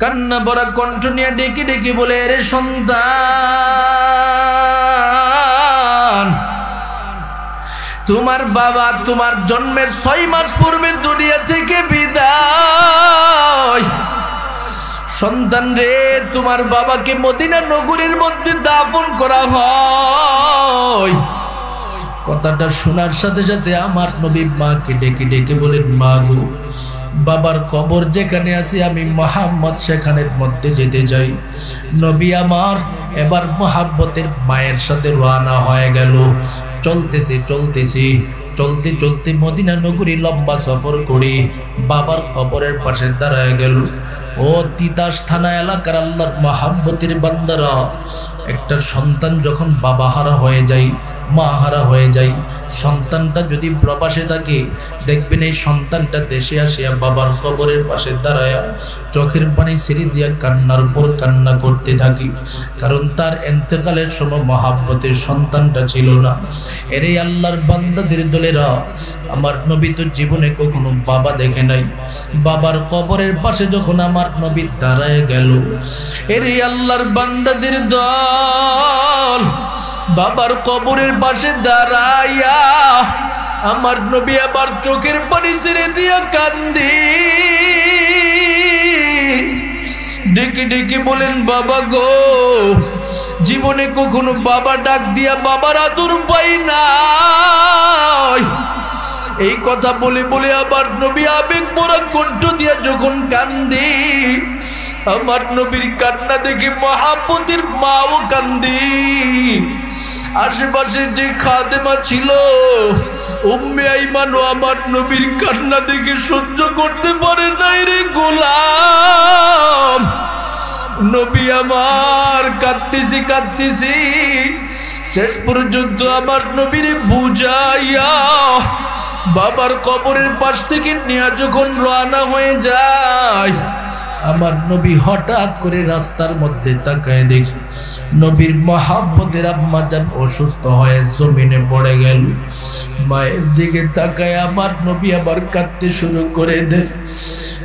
কান্না ভরা কণ্ঠ নিয়ে ডেকে ডেকে বলে, রে সন্তান, তোমার বাবা তোমার জন্মের 6 মাস পূর্বে দুনিয়া থেকে বিদায়। সন্তান রে, তোমার বাবাকে মদিনা নগরীর মধ্যে দাফন করা হয়। কথাটা শোনার সাথে সাথে আমার নবী মাকে ডেকে ডেকে বলেন, মা গো, বাবার কবর যেখানে আছে আমি মুহাম্মদ সেখানের মধ্যে যেতে চাই। নবী আমার এবার মুহাব্বতের মায়ের সাথে রওনা হয়ে গেল। চলতে চলতে মদিনা নগরী লম্বা সফর করে বাবার কবরের পাশে দাঁড়ায় গেল। ও তিতাস থানা এলাকার আল্লাহর মুহাব্বতের বান্দারা, একটা সন্তান যখন বাবা হারা হয়ে যায়, মা হারা হয়ে যায়, সন্তানটা যদি প্রবাসে থাকে, দেখবেন এই সন্তানটা দেশে আসিয়া বাবার কবরের পাশে দাঁড়ায়া চোখের পানি ছেড়ে দিয়া কান্নার পর কান্না করতে থাকে। কারণ তার ইন্তেকালের সময় মহাব্বতের সন্তানটা ছিল না। এর এই আল্লাহর বান্দাদের দলেরা, আমার নবী তো জীবনে কখনো বাবা দেখে নাই। বাবার কবরের পাশে যখন আমার নবী দাঁড়ায় গেল, এর এই আল্লাহর বান্দাদের দল বাবার কবরের পাশে দাঁড়াইয়া আমার নবী আবার চোখের পানি ছেড়ে দিয়া কান্দি ডেকে ডেকে বলেন, বাবা গো, জীবনে কখনো বাবা ডাক দিয়া বাবার আদর পাই নাই। এই কথা বলে বলে আমার নবী আবেগ ভরা কণ্ঠ দিয়া যখন কান্দি, আমার নবীর কান্না দেখে মুহাম্মদের মাও কান্দি। আশেপাশে যে খাদেমা ছিল উম্মে আইমানও আমার নবীর কান্না দেখে সহ্য করতে পারে নাই। রে গোলাম, নবী আমার কাঁদতেছি, শেষ পর্যন্ত আমার নবীর বুঝাইয়া বাবার কবরের পাশ থেকে নিয়ে যখন রওনা হয়ে যায়, আমার নবী হঠাৎ করে রাস্তার মধ্যে তাকায় দেখে নবীর মুহাব্বতের আম্মা জান অসুস্থ হয়ে জমিনে পড়ে গেল। মায়ের দিকে তাকায় আমার নবী আবার কাঁদতে শুরু করে দেন।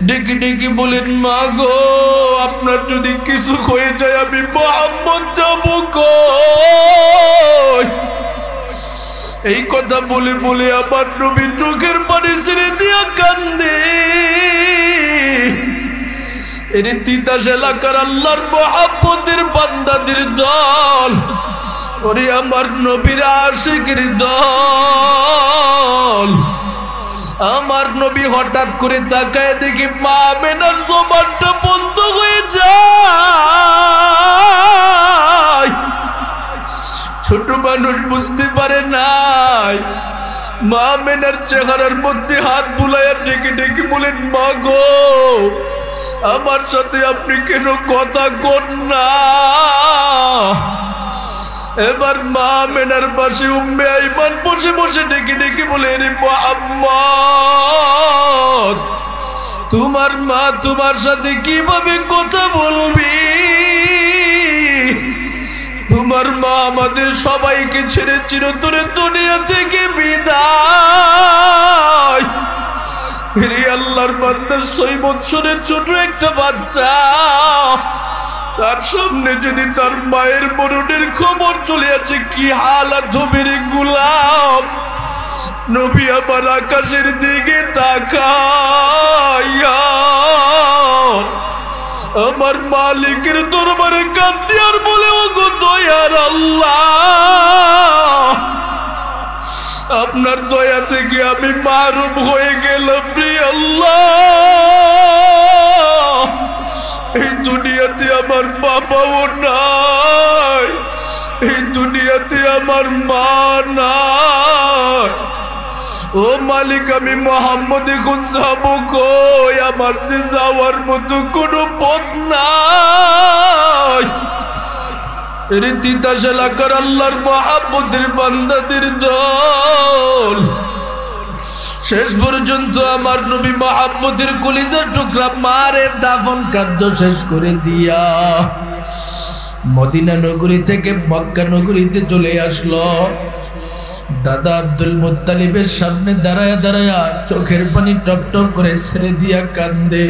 ডেকে ডেকে বলেন, মা গো, আপনার যদি কিছু হয়ে যায় আমি মুহাম্মদ যাব কই? এই কথা বলে বলে আমার নবী চোখের পানি ছেড়ে দিয়া কান্দে। এর তিতাস এলাকার আল্লাহর মুহাব্বতের বান্দাদের দল, ওরে আমার নবীর আশিকের দল। আমার নবী হঠাৎ করে তাকায় দেখি মা আমেনার জবানটা বন্ধ হয়ে যায়। ছোট মানুষ বুঝতে পারে নাই। মা আমেনার চেহারার মধ্যে হাত বুলাইয়া ডেকে ডেকে বলেন, মা গো, আমার সাথে আপনি কেন কথা কন না? এবার মা আমেনার পাশে উম্মে আইমান বসে বসে ডেকে ডেকে বলে, রে মুহাম্মদ, তোমার মা তোমার সাথে কিভাবে কথা বলবি? তোমার মা আমাদের সবাইকে ছেড়ে চিরতরে দুনিয়া থেকে বিদায়। রে আল্লাহর বান্দা, 6 বছরের ছোট একটা বাচ্চা, তার সামনে যদি তার মায়ের মরণের খবর চলে আছে, কি হালাত হবে রে গোলাম? নবী আবার আকাশের দিকে তাকাইয়া আমার মালিকের দরবারে কাঁদতে আর বলে, ও গো দয়ার আল্লাহ, আপনার দয়া থেকে আমি মারুম হয়ে গেলাম রে আল্লাহ। এই দুনিয়াতে আমার বাবাও নাই, এই দুনিয়াতে আমার মা নাই। ও মালিক, আমি মুহাম্মদ এখন যাবো কই? আমার যে যাওয়ার মতো কোনো পথ নাই। এর তিতাস এলাকার আল্লাহর মুহাব্বতের বান্দাদের দল, শেষ পর্যন্ত আমার নবী মুহাম্মদের কলিজার টুকরা মারে দাফন কার্য শেষ করে দিয়া মদিনা নগরী থেকে মক্কা নগরীতে চলে আসলো। দাদা আব্দুল মুত্তালিবের সামনে দাঁড়ায়া দাঁড়ায়া চোখের পানি টপ টপ করে ছেড়ে দিয়া কান্দে,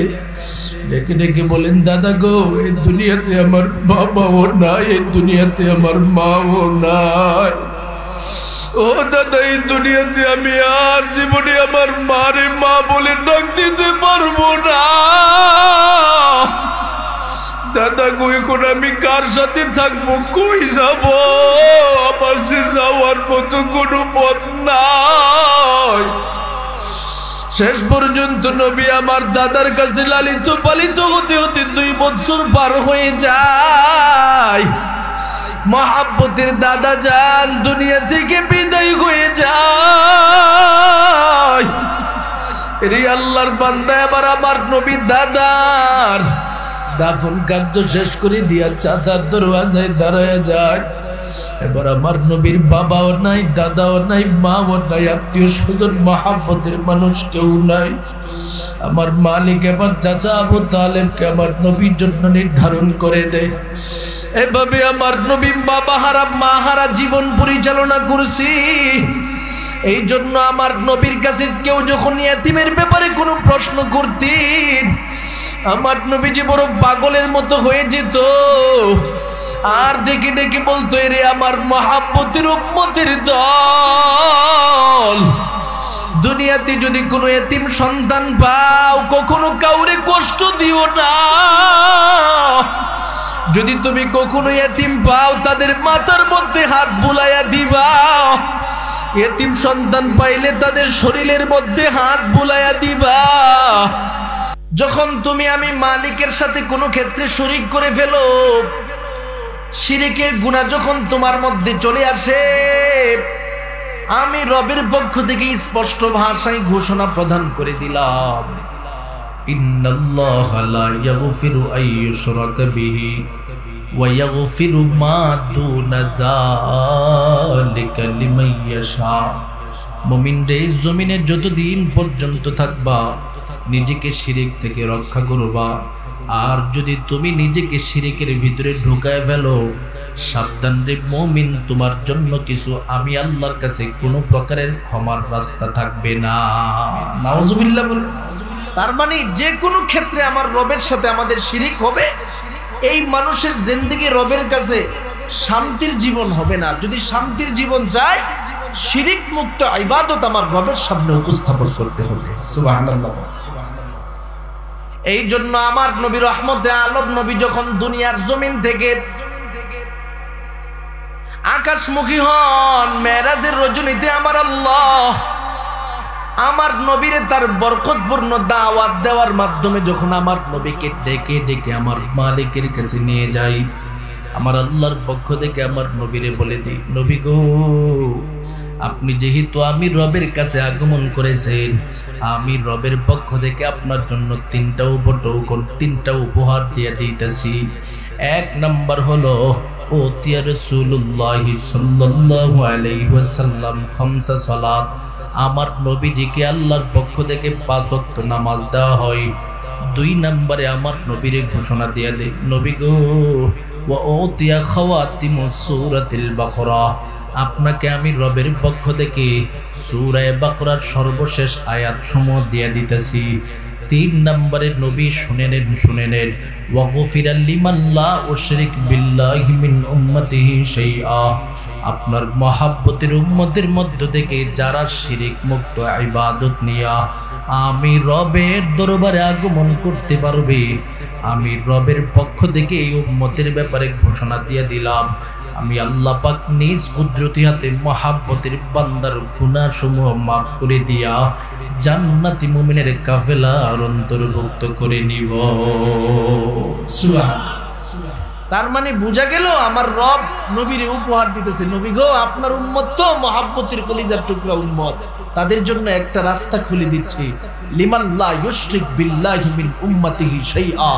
ডেকে ডেকে বলেন, দাদা গো, এই দুনিয়াতে আমার বাবাও নাই, এই দুনিয়াতে আমার মাও নাই। ও দাদা, এই দুনিয়াতে আমি আর জীবনে আমার মারে মা বলে ডাক দিতে পারবো না। দাদা গো, এখন আমি কার সাথে থাকবো, কই যাব? আমার যে যাওয়ার মতো কোনো পথ নাই। শেষ পর্যন্ত নবী আমার দাদার কাছে লালিত পালিত হতে হতে 2 বছর পার হয়ে যায়। মহাব্বতের দাদা যান দুনিয়া থেকে বিদায় হয়ে যায়। রে আল্লাহর বান্দা, এবার আমার নবী দাদার দাফন কার্য শেষ করে দিয়া চাচার দরওয়াজায় দাঁড়ায় যায়। এবার আমার নবীর বাবাও নাই, দাদাও নাই, মাও নাই, আত্মীয় স্বজন মহাব্বতের মানুষ কেউ নাই। আমার মালিক এবার চাচা আবু তালেবকে আমার নবীর জন্য নির্ধারণ করে দেয়। এভাবে আমার নবী বাবা হারা মা হারা জীবন পরিচালনা করছি। এই জন্য আমার নবীর কাছে কেউ যখন ইয়াতিমের ব্যাপারে কোনো প্রশ্ন করতেন, আমার নবীজি বড় পাগলের মতো হয়ে যেত, আর ডেকে ডেকে বলতো, এরে আমার মহাব্বতের উম্মতের দল, দুনিয়াতে যদি কোনো এতিম সন্তান পাও, কখনো কাউরে কষ্ট দিও না। যদি তুমি কখনো এতিম পাও, তাদের মাথার মধ্যে হাত বুলাইয়া দিবা। এতিম সন্তান পাইলে তাদের শরীরের মধ্যে হাত বুলাইয়া দিবা। যখন তুমি আমি মালিকের সাথে কোনো ক্ষেত্রে শরীক করে ফেলো, শিরকের গুনাহ যখন তোমার মধ্যে চলে আসে, আমি রবের পক্ষ থেকে স্পষ্ট ভাষায় ঘোষণা প্রদান করে দিলাম, ইন্নাল্লাহা লা ইয়াগফিরু আইয়ুশরাকা বিহি ওয়া ইয়াগফিরু মা দুনা যালিকা লিমান ইয়াশা। মুমিন রে, জমিনে যতদিন পর্যন্ত থাকবা নিজেকে শিরিক থেকে রক্ষা করবা। আর যদি তুমি নিজেকে শিরিকের ভিতরে ঢুকায় ফেলো, সাবধান রে মুমিন, তোমার জন্য কিছু আমি আল্লাহর কাছে কোনো প্রকারের ক্ষমার রাস্তা থাকবে না। নাউজুবিল্লাহ বলে। তার মানে যে কোনো ক্ষেত্রে আমার রবের সাথে আমাদের শিরিক হবে, এই মানুষের জিন্দেগি রবের কাছে শান্তির জীবন হবে না। যদি শান্তির জীবন চাই, শিরিক মুক্ত ইবাদত আমার রবের সামনে উপস্থাপন করতে হবে। সুবহানাল্লাহ। এই জন্য আমার নবী রহমতে আলম নবী যখন দুনিয়ার জমিন থেকে আকাশমুখী হন, মেরাজের রজনীতে আমার আল্লাহ আমার নবীরে তার বরকতপূর্ণ দাওয়াত দেওয়ার মাধ্যমে যখন আমার নবীকে ডেকে ডেকে আমার মালিকের কাছে নিয়ে যাই, আমার আল্লাহর পক্ষ থেকে আমার নবীরে বলে দিই, নবী গো, আপনি যেহেতু আমি রবের কাছে আগমন করেছেন, আমি রবের পক্ষ থেকে আপনার জন্য 3টা উপহার দিয়ে দিতেছি। 1 নাম্বার হলো ওতিয়া রাসূলুল্লাহ সাল্লাল্লাহু আলাইহি ওয়াসাল্লাম 5 সালাত। আমার নবীজিকে আল্লাহর পক্ষ থেকে 5 ওয়াক্ত নামাজ দেওয়া হয়। 2 নম্বরে আমার নবীরে ঘোষণা দিয়ে দেয়, নবী গো, ওয়া ওতিয়া খাওয়াতিমুস সূরাতিল বাকরা, আপনাকে আমি রবের পক্ষ থেকে সূরা বাকরার সর্বশেষ আয়াত সমূহ দিয়ে দিতেছি। 3 নম্বরে নবী শুনে নেন, ওয়াগফিরা লিমান লা উশরিক বিল্লাহি মিন উম্মতিহি শাইআ, আপনার মহাব্বতের উম্মতের মধ্য থেকে যারা শিরিক মুক্ত ইবাদত নিয়া আমি রবের দরবারে আগমন করতে পারবে, আমি রবের পক্ষ থেকে এই উম্মতের ব্যাপারে ঘোষণা দিয়ে দিলাম, আমি আল্লাহ পাক নিজ কুদরতি হাতে মহাব্বতের বান্দার গুনাহ সমূহ মাফ করে দিয়া জান্নাতি মুমিনের কাফেলার অন্তর্ভুক্ত করে নিব। সুবহানাল্লাহ। তার মানে বোঝা গেল আমার রব নবীরে উপহার দিতেছে, নবী গো, আপনার উম্মত তো মহাব্বতের কলিজার টুকরা উম্মত, তাদের জন্য একটা রাস্তা খুলে দিচ্ছি, লিমান লা ইউশরিক বিল্লাহি মিন উম্মতিহি শাইআ,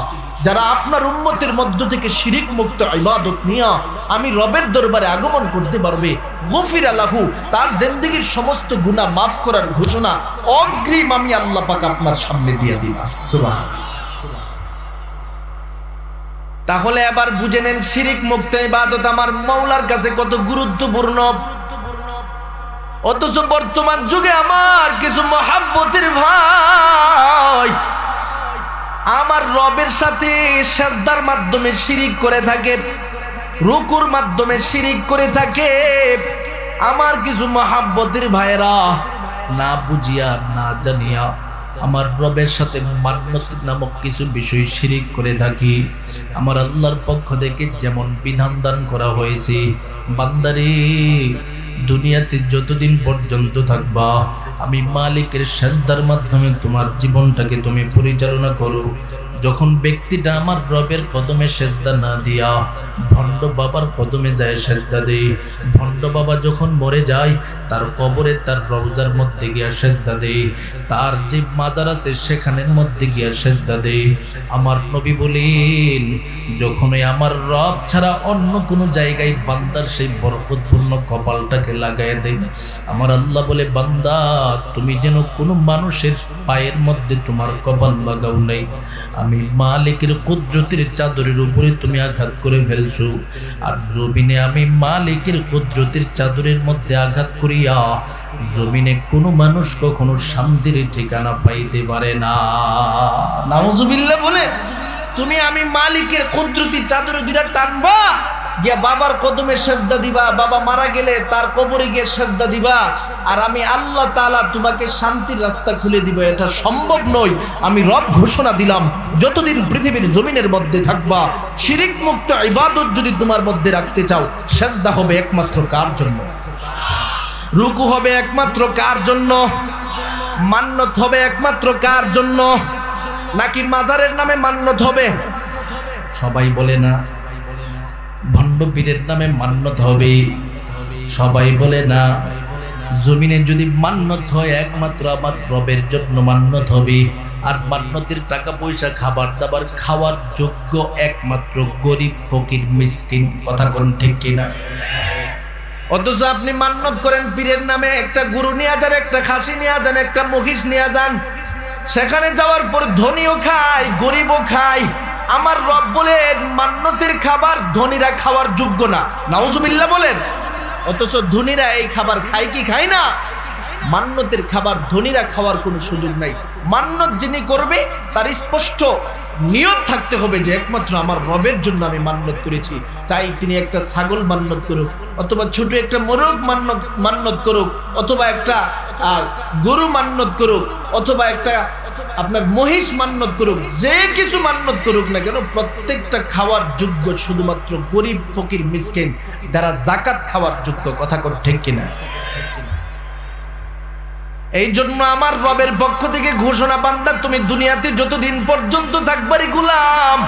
যারা আপনার উম্মতের মধ্য থেকে শিরিক মুক্ত ইবাদত নিয়া আমি রবের দরবারে আগমন করতে পারবে, গফিরা লাহু, তার জিন্দেগীর সমস্ত গুনাহ মাফ করার ঘোষণা অগ্রিম আমি আল্লাহ পাক আপনার সামনে দিয়ে দিলাম। সুবহানাল্লাহ। তাহলে এবার বুঝে নেন শিরিক মুক্ত ইবাদত আমার মাওলার কাছে কত গুরুত্বপূর্ণ। অথচ বর্তমান যুগে আমার কিছু মহাব্বতের ভাই আমার রবের সাথে সাজদার মাধ্যমে শিরিক করে থাকে, রুকুর মাধ্যমে শিরিক করে থাকে। আমার কিছু মহাব্বতের ভাইরা না বুঝিয়া না জানিয়া আমার রবের সাথে মান্নত নামক কিছু বিষয় শিরিক করে থাকি। আমার আল্লাহর পক্ষ থেকে যেমন বিধান দান করা হয়েছে, বান্দারে দুনিয়াতে যতদিন পর্যন্ত থাকবা আমি মালিকের সাজদার মাধ্যমে তোমার জীবনটাকে তুমি পরিচালনা করো। যখন ব্যক্তিটা আমার রবের কদমে সেজদা না দিয়া ভণ্ড বাবার কদমে যায় সেজদা দেয়, ভণ্ড বাবা যখন মরে যায় তার কবরে তার রওজার মধ্যে গিয়া সেজদা দেয়, তার যে মাজার আছে সেখানের মধ্যে গিয়া সেজদা দেয়। আমার নবী বলেন যখনই আমার রব ছাড়া অন্য কোনো জায়গায় বান্দার সেই বরকতপূর্ণ কপালটাকে লাগায় দেয়, আমার আল্লাহ বলে বান্দা তুমি যেন কোনো মানুষের পায়ের মধ্যে তোমার কপাল লাগাও নাই, আমি মালিকের কুদরতের চাদরের উপরে তুমি আঘাত করে ফেলছো। আর জমিনে আমি মালিকের কুদরতের চাদরের মধ্যে আঘাত করিয়া জমিনে কোনো মানুষ কখনো শান্তির ঠিকানা পাইতে পারে না। নাউজুবিল্লাহ বলে তুমি আমি মালিকের কুদরতের চাদরে দুইটা টানবা গিয়া বাবার কদমে সেজদা দিবা, বাবা মারা গেলে তার কবরে গিয়ে সেজদা দিবা, আর আমি আল্লাহ তাআলা তোমাকে শান্তির রাস্তা খুলে দিব, এটা সম্ভব নয়। আমি রব ঘোষণা দিলাম যতদিন পৃথিবীর জমিনের মধ্যে থাকবা শিরিক মুক্ত ইবাদত যদি তোমার মধ্যে রাখতে চাও, সেজদা হবে একমাত্র কার জন্য? রুকু হবে একমাত্র কার জন্য? মান্নত হবে একমাত্র কার জন্য? নাকি মাজারের নামে মান্নত হবে? সবাই বলে না। ভণ্ড পীরের নামে মান্নত হবে? সবাই বলে না। জমিনে যদি মান্নত হয় একমাত্র আমার রবের জন্য মান্নত হবে, আর মান্নতের টাকা পয়সা খাবার দাবার খাওয়ার যোগ্য একমাত্র গরিব ফকির মিসকিন। কথা কোন ঠিক কিনা? অথচ আপনি মান্নত করেন পীরের নামে, একটা গরু নিয়ে যান, একটা খাসি নিয়ে যান, একটা মহিষ নিয়ে যান, সেখানে যাওয়ার পর ধনীও খায় গরিবও খায়। আমার রব বলেন মান্নতের খাবার ধনীরা খাওয়ার যোগ্য না। নাউজুবিল্লাহ বলেন। অথচ ধনীরা এই খাবার খায় কি খায় না? মান্নতের খাবার ধনীরা খাওয়ার কোনো সুযোগ নাই। মান্নত যিনি করবে তার স্পষ্ট নিয়ত থাকতে হবে যে একমাত্র আমার রবের জন্য আমি মান্নত করেছি। চাই তিনি একটা ছাগল মান্নত করুক, অথবা ছোট একটা মোরগ মান্নত করুক, অথবা একটা গরু মান্নত করুক, অথবা একটা আপনার মহিষ মান্নত করুক, যে কিছু মান্নত করুক না কেন প্রত্যেকটা খাওয়ার যোগ্য শুধুমাত্র গরিব ফকির মিসকিন যারা যাকাত খাওয়ার যোগ্য। কথা কোন ঠিক কিনা? এই জন্য আমার রবের পক্ষ থেকে ঘোষণা, বান্দা তুমি দুনিয়াতে যতদিন পর্যন্ত থাকবারই গোলাম,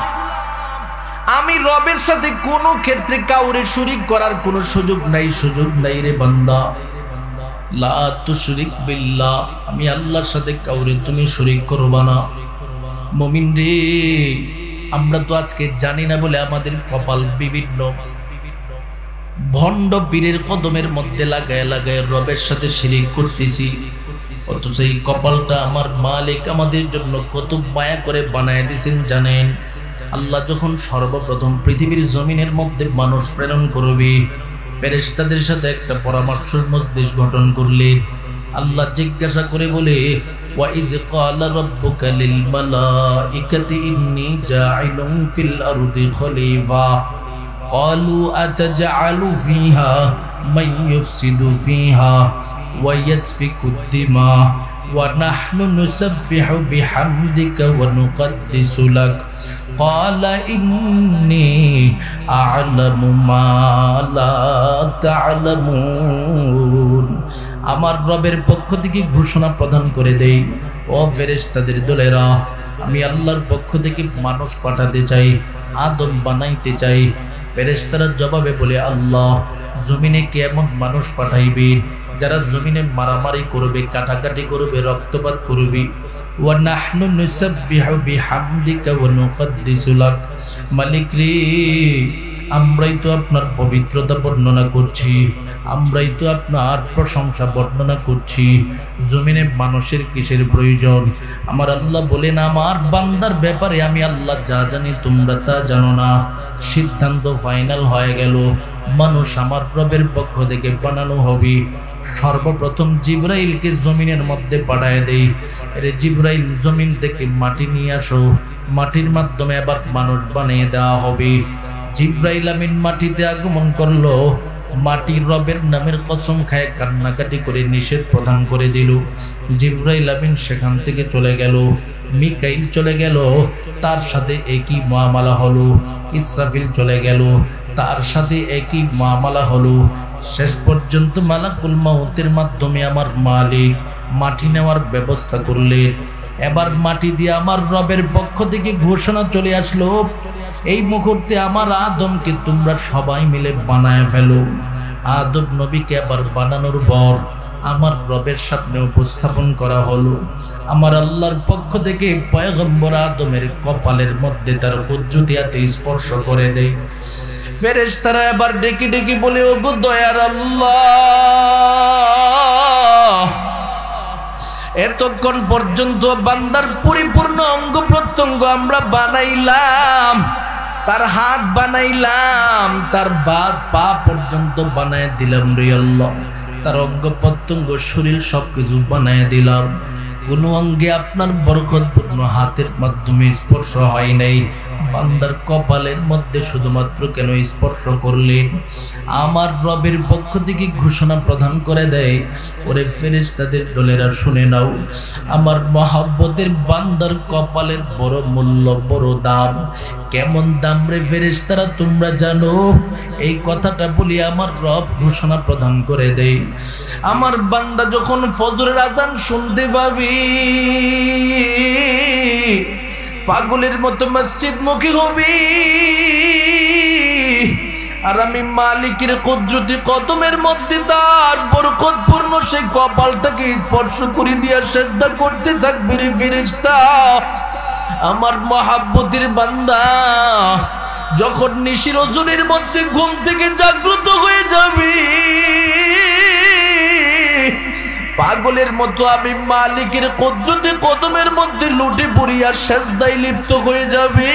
আমি রবের সাথে কোনো ক্ষেত্রে কাউরে শরীক করার কোনো সুযোগ নাই রে বান্দা। লা তুশরিক বিল্লাহ, আমি আল্লাহর সাথে কাউরে তুমি শরীক করবা না। মুমিন রে, আমরা তো আজকে জানি না বলে আমাদের কপাল বিভিন্ন ভণ্ড পীরের কদমের মধ্যে লাগায় লাগায় রবের সাথে শিরিক করতেছি। অথচ এই কপালটা আমার মালিক আমাদের জন্য কত মায়া করে বানায় দিয়েছেন জানেন? আল্লাহ যখন সর্বপ্রথম পৃথিবীর জমিনের মধ্যে মানুষ প্রেরণ করবে, ফেরেশতাদের সাথে একটা পরামর্শ মজলিস গঠন করলে আল্লাহ জিজ্ঞাসা করে বলে, ওয়া ইয ক্বালা রাব্বুকা লিল মালাইকাতি ইন্নী জাইলুন ফিল আরদি খলিফা ক্বালু আতাজআলু ফিহা মান ইউফসিদু ফিহা ওয়া ইয়াসফিকুদ দিমা ওয়া নাহনু নুসাব্বিহু বিহামদিকা ওয়া নুকদ্দিসু লাক ক্বালা ইন্নী আ'লামু মা লা তা'লামুন। আমার রবের পক্ষ থেকে ঘোষণা প্রদান করে দেই, ও ফেরেশতাদের দলেরা, আমি আল্লাহর পক্ষ থেকে মানুষ পাঠাতে চাই, আদম বানাইতে চাই। ফেরেশতারা জবাবে বলে, আল্লাহ জমিনে কি এমন মানুষ পাঠাইবে যারা জমিনে মারামারি করবে, কাটাকাটি করবে, রক্তপাত করবে? ওয়া নাহনু নুসাব্বিহু বিহামদিকা ওয়া নুকদ্দিসু লাক। মালিক রে, আমরাই তো আপনার পবিত্রতা বর্ণনা করছি, আমরাই তো আপনার প্রশংসা বর্ণনা করছি, জমিনে মানুষের কিসের প্রয়োজন? আমার আল্লাহ বলেন, আমার বান্দার ব্যাপারে আমি আল্লাহ যা জানি তোমরা তা জানো না। সিদ্ধান্ত ফাইনাল হয়ে গেল, মানুষ আমার রবের পক্ষ থেকে বানানো হবে। সর্বপ্রথম জিব্রাইলকে জমিনের মধ্যে পাঠায় দেই, আরে জিব্রাইল জমিন থেকে মাটি নিয়ে আসো, মাটির মাধ্যমে আবার মানুষ বানিয়ে দেওয়া হবে। জিব্রাইল আমিন মাটিতে আগমন করলো, মাটির রবের নামের কসম খায় কান্নাকাটি করে নিষেধ প্রদান করে দিল। জিব্রাইল আমিন সেখান থেকে চলে গেল, মিকাইল চলে গেল, তার সাথে একই মুআমালা হলো। ইসরাফিল চলে গেল, তার সাথে একই মুআমালা হলো। শেষ পর্যন্ত মালাকুল মাউতের মাধ্যমে আমার মালিক মাটি নেওয়ার ব্যবস্থা করলেন। এবার মাটি দিয়ে আমার রবের পক্ষ থেকে ঘোষণা চলে আসলো, এই মুহূর্তে আমার আদমকে তোমরা সবাই মিলে বানায় ফেলো। আদম নবীকে আবার বানানোর পর আমার রবের সামনে উপস্থাপন করা হলো। আমার আল্লাহর পক্ষ থেকে পয়গম্বর আদমের কপালের মধ্যে তার কুদরতি হাতে স্পর্শ করে দেয়। ফেরেশতারা এবার ডেকে ডেকে বলে, ওগো দয়ার আল্লাহ, এতক্ষণ পর্যন্ত বান্দার পরিপূর্ণ অঙ্গ প্রত্যঙ্গ আমরা বানাইলাম, তার হাত বানাইলাম, তার পা পর্যন্ত বানায় দিলাম রে আল্লাহ, তার অঙ্গ প্রত্যঙ্গ শরীর সবকিছু বানায় দিলাম, কোন অঙ্গে আপনার বরকতপূর্ণ হাতের মাধ্যমে স্পর্শ হয় নাই। বান্দার কপালের মধ্যে শুধুমাত্র কেন স্পর্শ করলেন? আমার রবের পক্ষ থেকে ঘোষণা প্রদান করে দেয়, ওরে ফেরেশতাদের দলেরা শুনে নাও, আমার মহব্বতের বান্দার কপালের বড় মূল্য, বড় দাম। কেমন দাম রে ফেরেশতারা তোমরা জানো? এই কথাটা বলি আমার রব ঘোষণা প্রদান করে দেয়, আমার বান্দা যখন ফজরের আযান শুনতে পাবি পাগলের মতো মসজিদ মুখী হবি, আর আমি মালিকের কুদরতি কদমের মধ্যে তার বরকতপূর্ণ সেই কপালটাকে স্পর্শ করে দিয়া সিজদা করতে থাকবি রে ফেরেশতা। আমার মহব্বতের বান্দা যখন নিশির ওজনের মধ্যে ঘুম থেকে জাগ্রত হয়ে যাবি, পাগলের মতো আমি মালিকের কুদরতি কদমের মধ্যে লুটে পড়িয়া সিজদায় লিপ্ত হয়ে যাবি।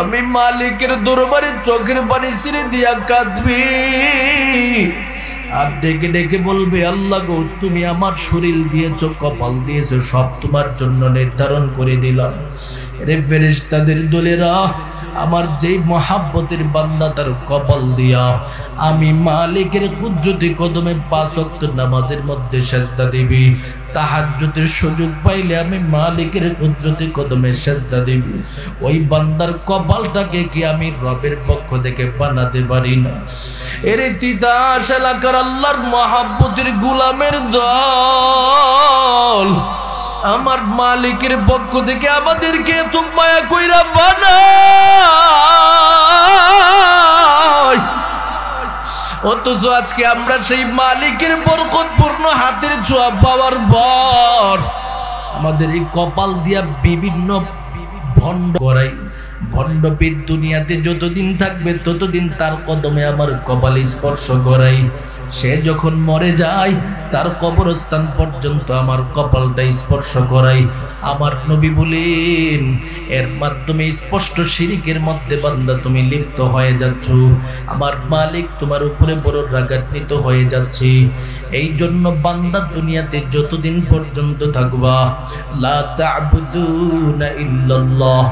আমি মালিকের দরবারে চোখের পানি ছিঁড়ে দিয়া কাঁদবি, আর ডেকে ডেকে বলবে, আল্লাহ গো, তুমি আমার শরীর দিয়েছো, কপাল দিয়েছো, সব তোমার জন্য নির্ধারণ করে দিলাম। রে ফেরেশতাদের দলেরা, আমার যেই মহাব্বতের বান্দা তার কপাল দিয়া আমি মালিকের কুদরতি কদমে 5 ওয়াক্ত নামাজের মধ্যে সিজদা দিবি, তাহাজ্জুদের সুযোগ পাইলে আমি মালিকের কুদরতি কদমে সিজদা দিব, ওই বান্দার কপালটাকে কি আমি রবের পক্ষ থেকে বানাতে পারি না? এরে তিতাস এলাকার আল্লাহর মহাব্বতের গোলামের দল, আমার মালিকের পক্ষ থেকে আমাদেরকে এত মায়া কইরা বানায়, অথচ আজকে আমরা সেই মালিকের বরকতপূর্ণ হাতের ছোঁয়া পাওয়ার পর আমাদের এই কপাল দিয়া বিভিন্ন ভণ্ড করাই। ভণ্ডপীর দুনিয়াতে যতদিন থাকবে ততদিন তার কদমে আমার কপাল স্পর্শ করাই। সে যখন মরে যায় তার কবরস্থান পর্যন্ত আমার কপালটা স্পর্শ করাই। আমার নবী বলেন, এর মাধ্যমে স্পষ্ট শিরিকের মধ্যে বান্দা তুমি লিপ্ত হয়ে যাচ্ছ, আমার মালিক তোমার উপরে বড় রাগান্বিত হয়ে যাচ্ছে। এই জন্য বান্দা দুনিয়াতে যতদিন পর্যন্ত থাকবা, লা তা'বুদুনা ইল্লাল্লাহ,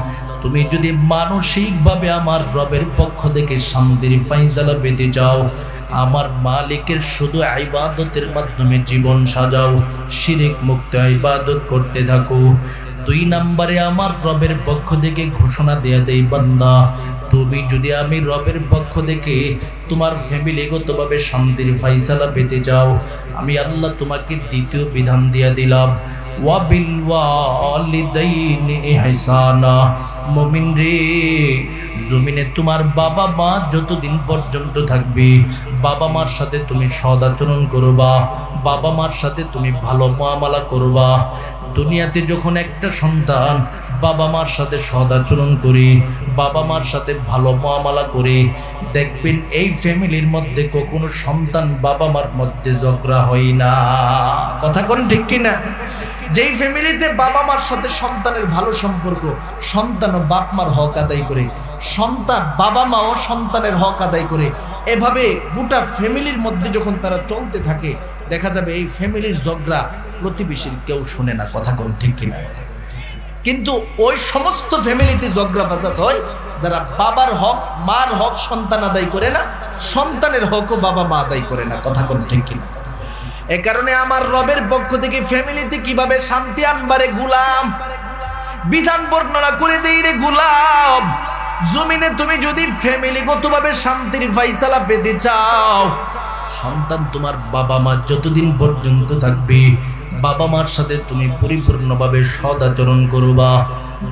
তুমি যদি মানসিকভাবে আমার রবের পক্ষ থেকে শান্তির ফায়সালা পেতে চাও, আমার মালিকের শুধু ইবাদতের মাধ্যমে জীবন সাজাও, শিরক মুক্ত ইবাদত করতে থাকো। 2 নম্বরে আমার রবের পক্ষ থেকে ঘোষণা দেয়া দেই, বান্দা তুমি যদি আমি রবের পক্ষ থেকে তোমার ফ্যামিলিগতভাবে শান্তির ফায়সালা পেতে চাও, আমি আল্লাহ তোমাকে দ্বিতীয় বিধান দিয়া দিলাম, ওয়াবিল ওয়ালিদাইনি ইহসানা। মুমিন রে, জমিনে তোমার বাবা মা যতদিন পর্যন্ত থাকবে, বাবা মার সাথে তুমি সদাচরণ করবা, বাবা মার সাথে তুমি ভালো মুআমালা করবা। দুনিয়াতে যখন একটা সন্তান বাবা মার সাথে সদাচরণ করি, বাবা মার সাথে ভালো মুআমালা করি, দেখবেন এই ফ্যামিলির মধ্যে কখনো সন্তান বাবা মার মধ্যে ঝগড়া হয় না। কথা কোন ঠিক কিনা? যেই ফ্যামিলিতে বাবা মার সাথে সন্তানের ভালো সম্পর্ক, সন্তান ও বাপ মার হক আদায় করে, সন্তান বাবা মা ও সন্তানের হক আদায় করে, এভাবে গোটা ফ্যামিলির মধ্যে যখন তারা চলতে থাকে, দেখা যাবে এই ফ্যামিলির ঝগড়া প্রতিবেশীর কেউ শুনে না, কথা কোন ঠিক কিনা। কিন্তু ওই সমস্ত ফ্যামিলিতে ঝগড়া ফাসাদ হয় যারা বাবার হক মার হক সন্তান আদায় করে না, সন্তানের হকও বাবা মা আদায় করে না, কথা কোন ঠিক কিনা। এ কারণে আমার রবের পক্ষ থেকে ফ্যামিলিতে কিভাবে শান্তি আনবারে গোলাম বিধান বর্ণনা করে দেই রে গোলাম। জমিনে তুমি যদি ফ্যামিলিগতভাবে শান্তির ফাইসালা পেতে চাও, সন্তান তোমার বাবা মা যতদিন পর্যন্ত থাকবে বাবা মার সাথে তুমি পরিপূর্ণভাবে সৎ আচরণ করবা,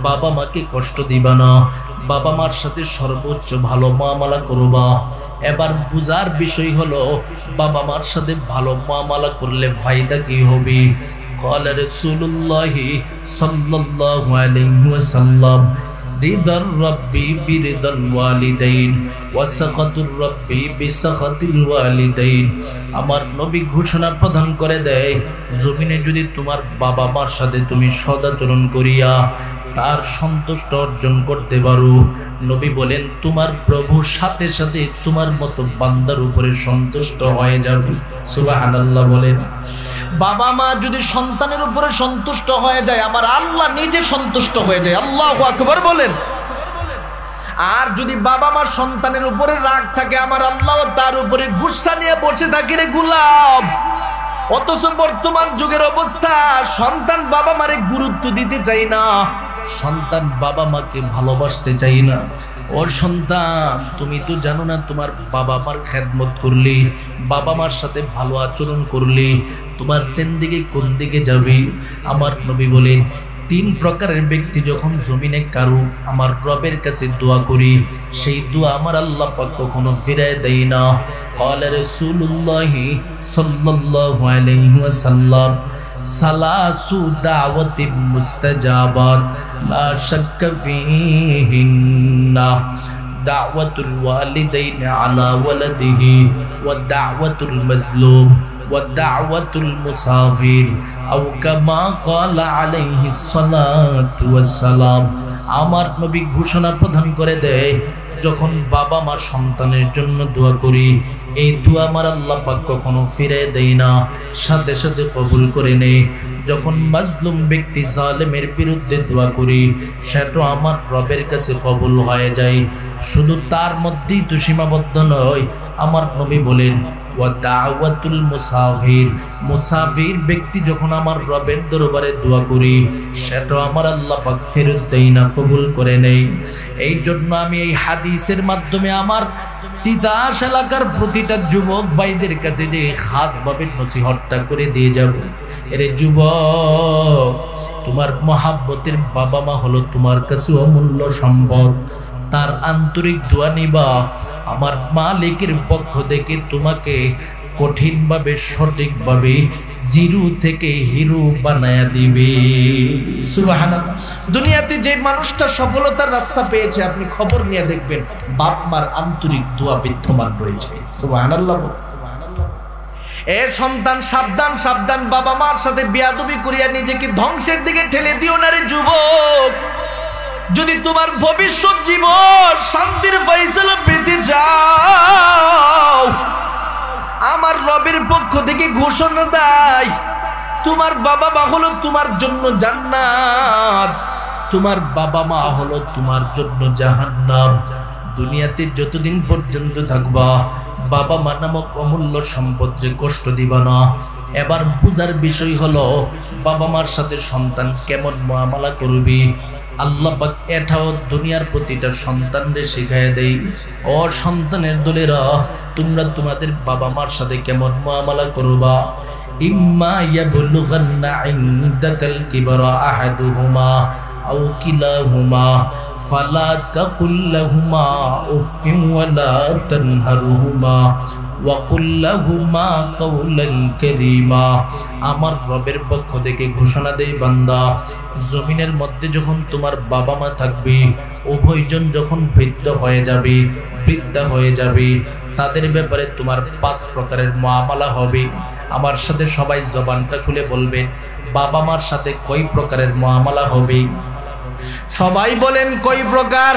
বাবা মাকে কষ্ট দিবা না, বাবা মার সাথে সর্বোচ্চ ভালো মুআমালা করবা। এবার বুঝার বিষয় হলো বাবা মার সাথে ভালো মুআমালা করলে ফায়দা কি হবে। قال رسول الله صلى الله عليه وسلم رضا الرب برضا الوالدين وسخط الرب بسخط الوالدين। আমার নবী ঘোষণা প্রদান করে দেয়, জমিনে যদি তোমার বাবা মার সাথে তুমি সদাচরণ করিয়া তার সন্তুষ্ট অর্জন করতে পারো, নবী বলেন তোমার প্রভু সাথে সাথে তোমার মতো বান্দার উপরে সন্তুষ্ট হয়ে যাবে। সুবহানাল্লাহ বলেন। বাবা মা যদি সন্তানের উপরে সন্তুষ্ট হয়ে যায়, আমার আল্লাহ নিজে সন্তুষ্ট হয়ে যায়। আল্লাহু আকবার বলেন। আর যদি বাবা মা সন্তানের উপরে রাগ থাকে, আমার আল্লাহ তার উপরে গুসা নিয়ে বসে থাকে রে গোলাম। অথচ বর্তমান যুগের অবস্থা, সন্তান বাবা মারে গুরুত্ব দিতে চাই না, সন্তান বাবা মাকে ভালোবাসতে চাই না। ও সন্তান, তুমি তো জানো না তোমার বাবা মার খেদমত করলে, বাবা মার সাথে ভালো আচরণ করলে তোমার জিন্দেগি কোন দিকে যাবে। আমার নবী বলেন, তিন প্রকারের ব্যক্তি যখন জমিনে কারু আমার রবের কাছে দোয়া করি, সেই দোয়া আমার আল্লাহ পাক কখনো ফিরায় দেয় না। قال رسول الله صلى الله عليه وسلم ثلاث دعوات مستجابات لا شك فيهن دعوة الوالدين على ولده ودعوة المظلوم ودعوة المسافر أو كما قال عليه الصلاة والسلام। আমার নবী ঘোষণা প্রদান করে দেয়, যখন বাবা মা সন্তানের জন্য দোয়া করি, এই দোয়া আমার আল্লাহ পাক কখনো ফিরে দেয় না, সাথে সাথে কবুল করে নেয়। যখন মাজলুম ব্যক্তি জালেমের বিরুদ্ধে দোয়া করি, সেটা আমার রবের কাছে কবুল হয়ে যায়। শুধু তার মধ্যেই তো সীমাবদ্ধ নয়, আমার নবী বলেন ওয়া দাওয়াতুল মুসাফির, মুসাফির ব্যক্তি যখন আমার রবের দরবারে দোয়া করি, সেটা আমার আল্লাহ পাক ফেরত দেয় না, কবুল করে নেই। এই জন্য আমি এই হাদিসের মাধ্যমে আমার তিতাস এলাকার প্রতিটা যুবক ভাইদের কাছে যে খাসভাবে নসিহতটা করে দিয়ে যাব, এর যুবক, তোমার মহাব্বতের বাবা মা হলো তোমার কাছে অমূল্য সম্পদ। তার আন্তরিক দোয়া নিবা, আমার মালিকের পক্ষ থেকে তোমাকে কঠিনভাবে সঠিকভাবে জিরো থেকে হিরো বানায়া দিবে। সুবহানাল্লাহ। দুনিয়াতে যে মানুষটা সফলতার রাস্তা পেয়েছে, আপনি খবর নিয়ে দেখবেন বাপ মার আন্তরিক দোয়া বিদ্যমান রয়েছে। সুবহানাল্লাহ। এ সন্তান সাবধান সাবধান, বাবা মার সাথে বেয়াদবি করিয়া নিজেকে ধ্বংসের দিকে ঠেলে দিও না রে যুবক। যদি তোমার ভবিষ্যৎ জীবন শান্তির ফয়সালা পেতে যাও, আমার রবের পক্ষ থেকে ঘোষণা দেয়, তোমার বাবা মা হলো তোমার জন্য জান্নাত, তোমার বাবা মা হলো তোমার জন্য জাহান্নাম। দুনিয়াতে যতদিন পর্যন্ত থাকবা, বাবা মা নামক অমূল্য সম্পদকে কষ্ট দিবা না। এবার বুঝার বিষয় হলো বাবা মার সাথে সন্তান কেমন মুআমালা করবি। আল্লাহ পাক এটাও দুনিয়ার প্রতিটা সন্তানদের শিখায় দেই, ও সন্তানের দলেরা, তোমরা তোমাদের বাবা মার সাথে কেমন মুআমালা করবা। ইম্মা ইয়াবলুগান্না ইনদাকাল কিবরা আহাদুহুমা আও কিলাহুমা ফালা তাকুল লাহুমা উফিন ওয়ালা তানহারহুমা ওয়া কুল লাহুমা কাওলান কারীমা। আমার রবের পক্ষ থেকে ঘোষণা দেই, বান্দা, জমিনের মধ্যে যখন তোমার বাবা মা থাকবে, উভয়জন যখন বৃদ্ধা হয়ে যাবে, তাদের ব্যাপারে তোমার 5 প্রকারের মুআমালা হবে। আমার সাথে সবাই জবানটা খুলে বলবেন, বাবা মার সাথে কয় প্রকারের মুআমালা হবে? সবাই বলেন কয় প্রকার?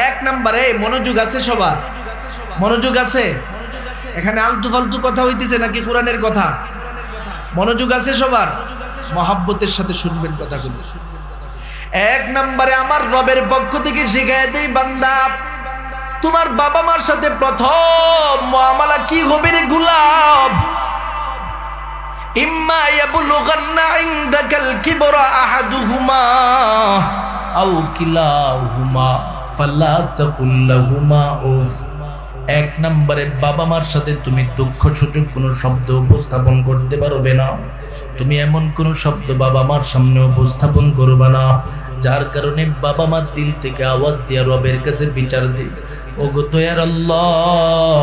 1 নম্বরে, মনোযোগ আছে সবার, মনোযোগ আছে? এখানে আলতু ফালতু কথা হইতেছে নাকি কোরআনের কথা? মনোযোগ আছে সবার? মহাব্বতের সাথে শুনবেন কথাগুলো। এক নম্বরে আমার রবের পক্ষ থেকে শিখায় দেই, বান্দা তোমার বাবা মার সাথে প্রথম মুআমালা কি হবে রে গোলাম? ইম্মা ইয়াবলুগান্না ইনদাকাল কিবরা আহাদুহুমা আও কিলাহুমা ফালা তাকুল লাহুমা উফ। এক নম্বরে বাবা মার সাথে তুমি দুঃখ সূচক কোনো শব্দ উপস্থাপন করতে পারবে না। তুমি এমন কোন শব্দ বাবা মার সামনে উপস্থাপন করবে না যার কারণে বাবা মা দিল থেকে আওয়াজ দিয়ে রবের কাছে বিচার দেয়, ওগো দয়ার আল্লাহ,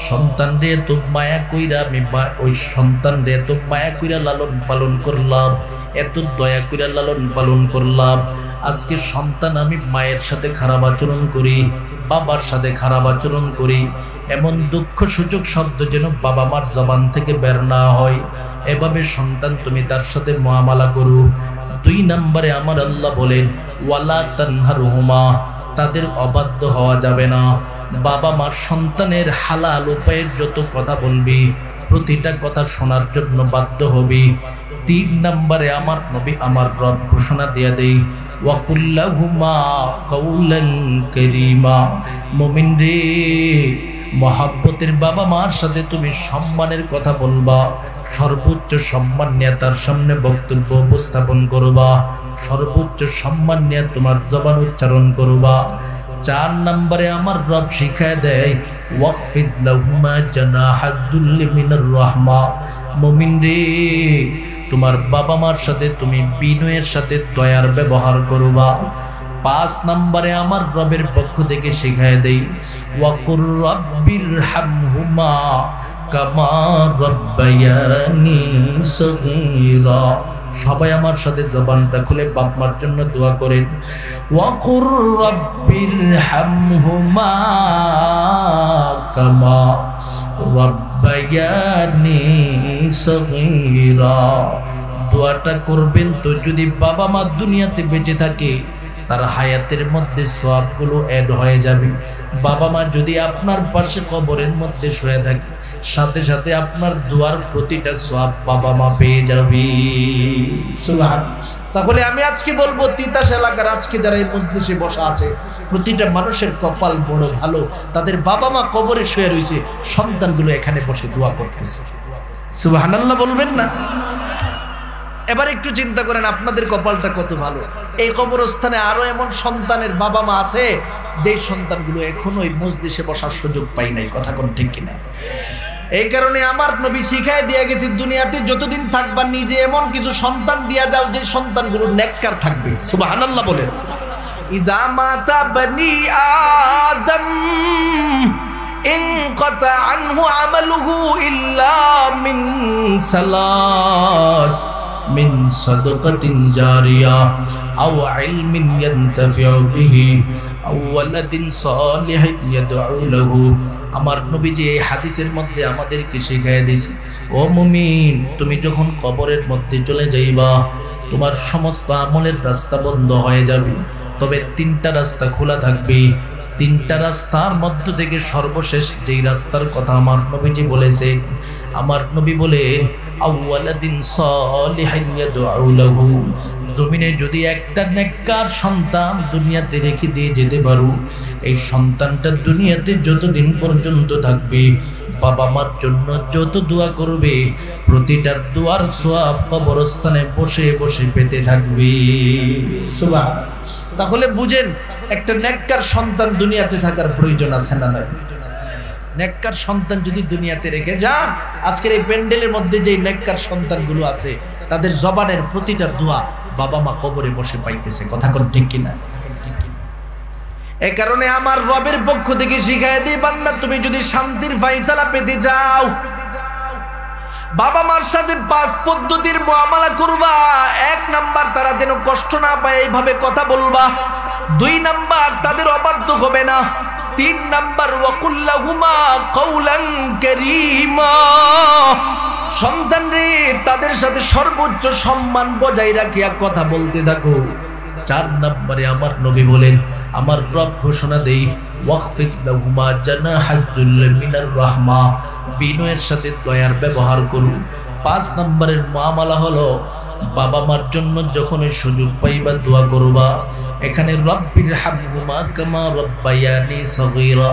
সন্তান রে তো মায়া কইরা আমি ওই সন্তান রে তো মায়া কইরা লালন পালন করলাম, এত দয়া কইরা লালন পালন করলাম, আজকে সন্তান আমি মায়ের সাথে খারাপ আচরণ করি, বাবার সাথে খারাপ আচরণ করি, এমন দুঃখ সূচক শব্দ যেন বাবা মার জবান থেকে বের না হয়, এভাবে সন্তান তুমি তার সাথে মুআমালা করো। দুই নম্বরে আমার আল্লাহ বলেন ওয়ালা তানহারহুমা, তাদের অবাধ্য হওয়া যাবে না। বাবা মার সন্তানের হালাল উপায়ের যত কথা বলবি প্রতিটা কথা শোনার জন্য বাধ্য হবি। তিন নম্বরে আমার নবী আমার রব ঘোষণা দিয়ে দেই ওয়াকুল্লাহুমা কাউলান কারীমা। মুমিন রে, মহাব্বতের বাবা মার সাথে তুমি সম্মানের কথা বলবা, সর্বোচ্চ সম্মান নিয়ে তার সামনে বক্তব্য উপস্থাপন করবা, সর্বোচ্চ সম্মান নিয়ে তোমার জবান উচ্চারণ করবা। চার নম্বরে আমার রব শিখায় দেয় ওয়াকফিজ লাহুমা জানাহাজ যুল্লি মিনার রাহমা। মুমিন রে, তোমার বাবা মার সাথে তুমি বিনয়ের সাথে দয়ার ব্যবহার করবা। পাঁচ নম্বরে আমার রবের পক্ষ থেকে শিখায় দেই ওয়াকুর রাব্বিরহামহুমা কামা রাব্বায়ানি সগীরা। সবাই আমার সাথে জবানটা খুলে বাপ মার জন্য দোয়া করেন ওয়াকুর রাব্বিরহামহুমা কামা রাব্বায়ানি সগীরা। দোয়াটা করবেন তো যদি বাবা মা দুনিয়াতে বেঁচে থাকে তার হায়াতের মধ্যে সওয়াবগুলো অ্যাড হয়ে যাবে। বাবা মা যদি আপনার পাশে কবরের মধ্যে শুয়ে থাকে সাথে সাথে আপনার দোয়ার প্রতিটা সওয়াব বাবা মা পেয়ে যাবে। সুবহানাল্লাহ। তাহলে আমি আজকে বলবো তিতাস এলাকার আজকে যারা এই মজলিসে বসা আছে প্রতিটা মানুষের কপাল বড় ভালো, তাদের বাবা মা কবরে শুয়ে রয়েছে, সন্তানগুলো এখানে বসে দোয়া করতেছে। সুবহানাল্লাহ বলবেন না? এবার একটু চিন্তা করেন আপনাদের কপালটা কত ভালো। এই কবরস্থানে আরো এমন সন্তানের বাবা মা আছে যে সন্তানগুলো এখনো এই মজলিসে বসার সুযোগ পাই নাই। কথা কোন ঠিক কিনা? এই কারণে আমার নবী শিখায় দিয়ে গেছে দুনিয়াতে যতদিন থাকবা নিজে এমন কিছু সন্তান দিয়া যাও যে সন্তানগুলো নেককার থাকবে। সুবহানাল্লাহ বলেন। ইজা মাতা বনি আদম ইনকাতা আনহু আমালুহু ইল্লা মিন সালাস মিন সাদাকাতিন জারিয়া আও ইলমিন ইয়ানতাফিউ বিহি আও ওয়ালাদিন সালিহিন ইয়াদউ লাহু। আমার নবী যে হাদিসের মধ্যে আমাদেরকে শিখায় দিয়েছে, ও মুমিন, তুমি যখন কবরের মধ্যে চলে যাইবা তোমার সমস্ত আমলের রাস্তা বন্ধ হয়ে যাবে, তবে তিনটা রাস্তা খোলা থাকবে। তিনটা রাস্তার মধ্য থেকে সর্বশেষ যেই রাস্তার কথা আমার নবীজি বলেছে, আমার নবী বলেন আওয়ালাদিন সালিহিন ইয়াদউ লাহু। জমিনে যদি একটা নেককার সন্তান দুনিয়াতে রেখে দিয়ে যেতে পারো, এই সন্তানটা দুনিয়াতে যতদিন পর্যন্ত থাকবে বাবা মার জন্য যত দোয়া করবে প্রতিটার দোয়ার সওয়াব কবরস্থানে বসে বসে পেতে থাকবে। সুবহানাল্লাহ। তাহলে বুঝেন একটা নেককার সন্তান দুনিয়াতে থাকার প্রয়োজন আছে না নাই? নেককার সন্তান যদি দুনিয়াতে রেখে যান, আজকের এই প্যান্ডেলের মধ্যে যে নেককার সন্তানগুলো আছে তাদের জবানের প্রতিটা দোয়া বাবা মা কবরে বসে পাইতেছে। কথা কোন ঠিক কিনা? এই কারণে আমার রবের পক্ষ থেকে শিখায় দিই, বান্দা তুমি যদি শান্তির ফায়সালা পেতে চাও বাবা মার সাথে 5 পদ্ধতির মুআমালা করবা। 1 নাম্বার, তারা যেন কষ্ট না পায় এইভাবে কথা বলবা। 2 নাম্বার, তাদের অবাধ্য হবে না। 3 নাম্বার, ওয়াকুল্লাহুমা কাউলান কারীমা। সন্তান রে, তাদের সাথে সর্বোচ্চ সম্মান বজায় রাখিয়া কথা বলতে থাকো। 4 নম্বরে আমার নবী বলেন, আমার রব ঘোষণা দেই ওয়াখফিজ লাহুমা জানাহাজ যুল্লি মিনার রাহমা, বিনয়ের সাথে দয়ার ব্যবহার করুন। 5 নম্বরের মুআমালা হলো বাবা মার জন্য যখন সুযোগ পাইবা দোয়া করবা। এখানে রব্বির হামহুমা কামা রব্বায়ানি সগীরা,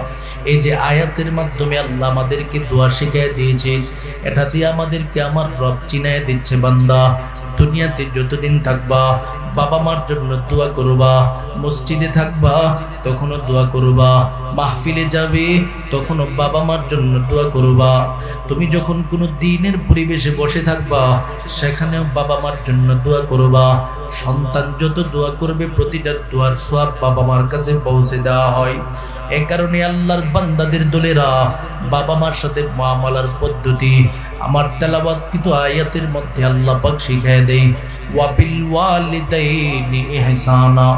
এই যে আয়াতের মাধ্যমে আল্লাহ আমাদেরকে দোয়া শিখিয়ে দিয়েছে, এটা দিয়ে আমাদেরকে আমার রব চিনায় দিচ্ছে, বান্দা দুনিয়াতে যতদিন থাকবা বাবা মার জন্য দোয়া করবা, মসজিদে থাকবা তখনও দোয়া করবা, মাহফিলে যাবে তখনও বাবা মার জন্য দোয়া করবা, তুমি যখন কোনো দিনের পরিবেশে বসে থাকবা সেখানেও বাবা মার জন্য দোয়া করবা। সন্তান যত দোয়া করবে প্রতিটার দোয়ার সওয়াব বাবা মার কাছে পৌঁছে দেওয়া হয়। এই কারণে আল্লাহর বান্দাদের দলেরা বাবা মার সাথে মুআমালার পদ্ধতি আমার তেলাওয়াতকৃত আয়াতের মধ্যে আল্লাহ পাক শিখিয়ে দেয়, ওয়াবিল ওয়ালিদাইনি ইহসানা।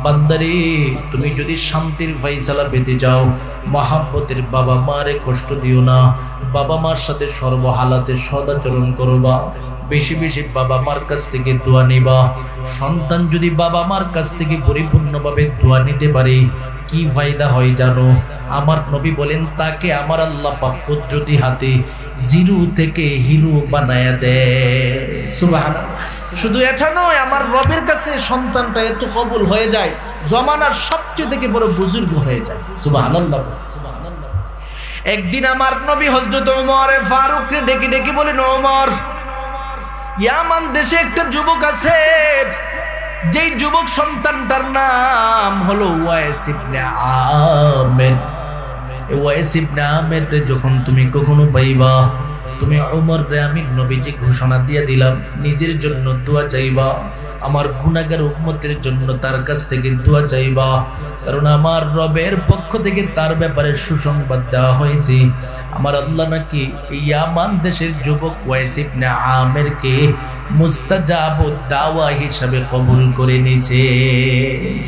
বান্দারে তুমি যদি শান্তির ফায়সালা পেতে যাও, মহাব্বতের বাবা মারে কষ্ট দিও না, বাবা মার সাথে সর্বহালাতে সদাচরণ করবা, বেশি বেশি বাবা মার কাছ থেকে দোয়া নিবা। সন্তান যদি বাবা মার কাছ থেকে পরিপূর্ণভাবে দোয়া নিতে পারে কি ফায়দা হয় জানো? আমার নবী বলেন তাকে আমার আল্লাহ পাক কুদরতি হাতে জিরো থেকে হিরো বানায়া দেয়। সুবহানাল্লাহ। শুধু এটা নয়, আমার রবের কাছে সন্তানটা এত কবুল হয়ে যায়, জমানার সবচেয়ে থেকে বড় বুজুর্গ হয়ে যায়। সুবহানাল্লাহ। একদিন আমার নবী হযরত ওমর ফারুককে ডেকে ডেকে বলেন, ওমর, ইয়ামান দেশে একটা যুবক আছে, যেই যুবক সন্তানটার নাম হলো ওয়াইস ইবনে আমের। ওয়াইস ইবনে আমের যখন তুমি কখনো পাইবা, তুমি ওমর রে আমি নবীজি ঘোষণা দিয়ে দিলাম নিজের জন্য দোয়া চাইবা, আমার গুনাহগার উম্মতের জন্য তার কাছ থেকে দোয়া চাইবা, কারণ আমার রবের পক্ষ থেকে তার ব্যাপারে সুসংবাদ দেওয়া হয়েছে। আমার আল্লাহ নাকি ইয়ামান দেশের যুবক ওয়াইস ইবনে আমেরকে মুস্তাজাবুদ দাওয়া হিসাবে কবুল করে নিছে।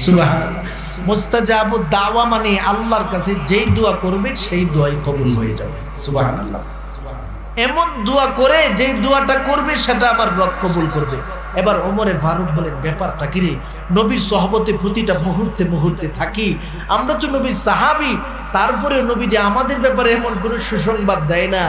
সুবহানাল্লাহ। মুস্তাজাবুদ দাওয়া মানে আল্লাহর কাছে যেই দোয়া করবে সেই দোয়াই কবুল হয়ে যাবে। সুবহানাল্লাহ। এমন দোয়া করে যেই দোয়াটা করবে সেটা আমার রব কবুল করবে। এবার ওমরে ফারুক বলেন, ব্যাপারটা কি রে? নবীর সহবতে প্রতিটা মুহূর্তে মুহূর্তে থাকি, আমরা তো নবীর সাহাবী, তারপরে নবী যে আমাদের ব্যাপারে এমন কোনো সুসংবাদ দেয় না,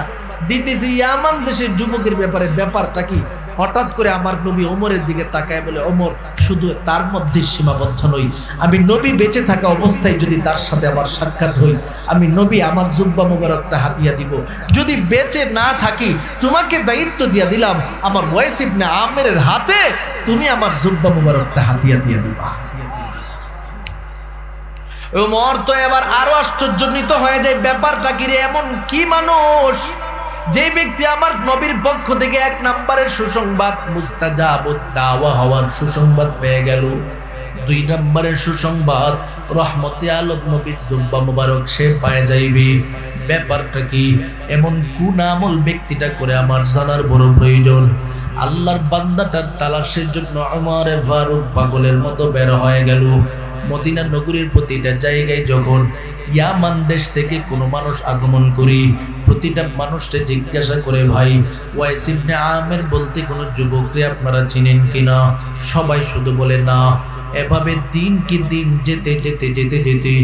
দিতেছে ইয়ামান দেশের যুবকের ব্যাপারে, ব্যাপারটা কি? হঠাৎ করে আমার নবী ওমরের দিকে তাকায় বলে, ওমর, শুধু তার মধ্যে সীমাবদ্ধ নই, আমি নবী বেঁচে থাকা অবস্থায় যদি তার সাথে আমার সাক্ষাৎ হই, আমি নবী আমার জুব্বা মুবারকটা হাতিয়া দিব, যদি বেঁচে না থাকি তোমাকে দায়িত্ব দিয়া দিলাম আমার ওয়াইস ইবনে আমেরের হাতে তুমি আমার জুব্বা মুবারকটা হাতিয়া দিয়ে দিবা। ওমর তো এবার আরো আশ্চর্যান্বিত হয়ে যায়, ব্যাপারটা কি রে? এমন কি মানুষ যে ব্যক্তি আমার নবীর পক্ষ থেকে 1 নম্বরের সুসংবাদ মুস্তাজাবুদ দাওয়া হওয়ার সুসংবাদ পেয়ে গেল, 2 নম্বরের সুসংবাদ রহমতে আলম নবীর জুব্বা মুবারক সে পায় যাইবে। ব্যাপারটা কি? এমন কোন আমল ব্যক্তিটা করে আমার জানার বড় প্রয়োজন। আল্লাহর বান্দাটার তালাশের জন্য ওমর ফারুক পাগলের মতো বের হয়ে গেল। মদিনা নগরীর প্রতিটা জায়গায় যখন ইয়ামান দেশ থেকে কোনো মানুষ আগমন করি, প্রতিটা মানুষকে জিজ্ঞাসা করে, ভাই ওয়াইস ইবনে আমের বলতে কোনো যুবককে আপনারা চিনেন কিনা? সবাই শুধু বলে না। এভাবে দিন কি দিন যেতে যেতে যেতে যেতে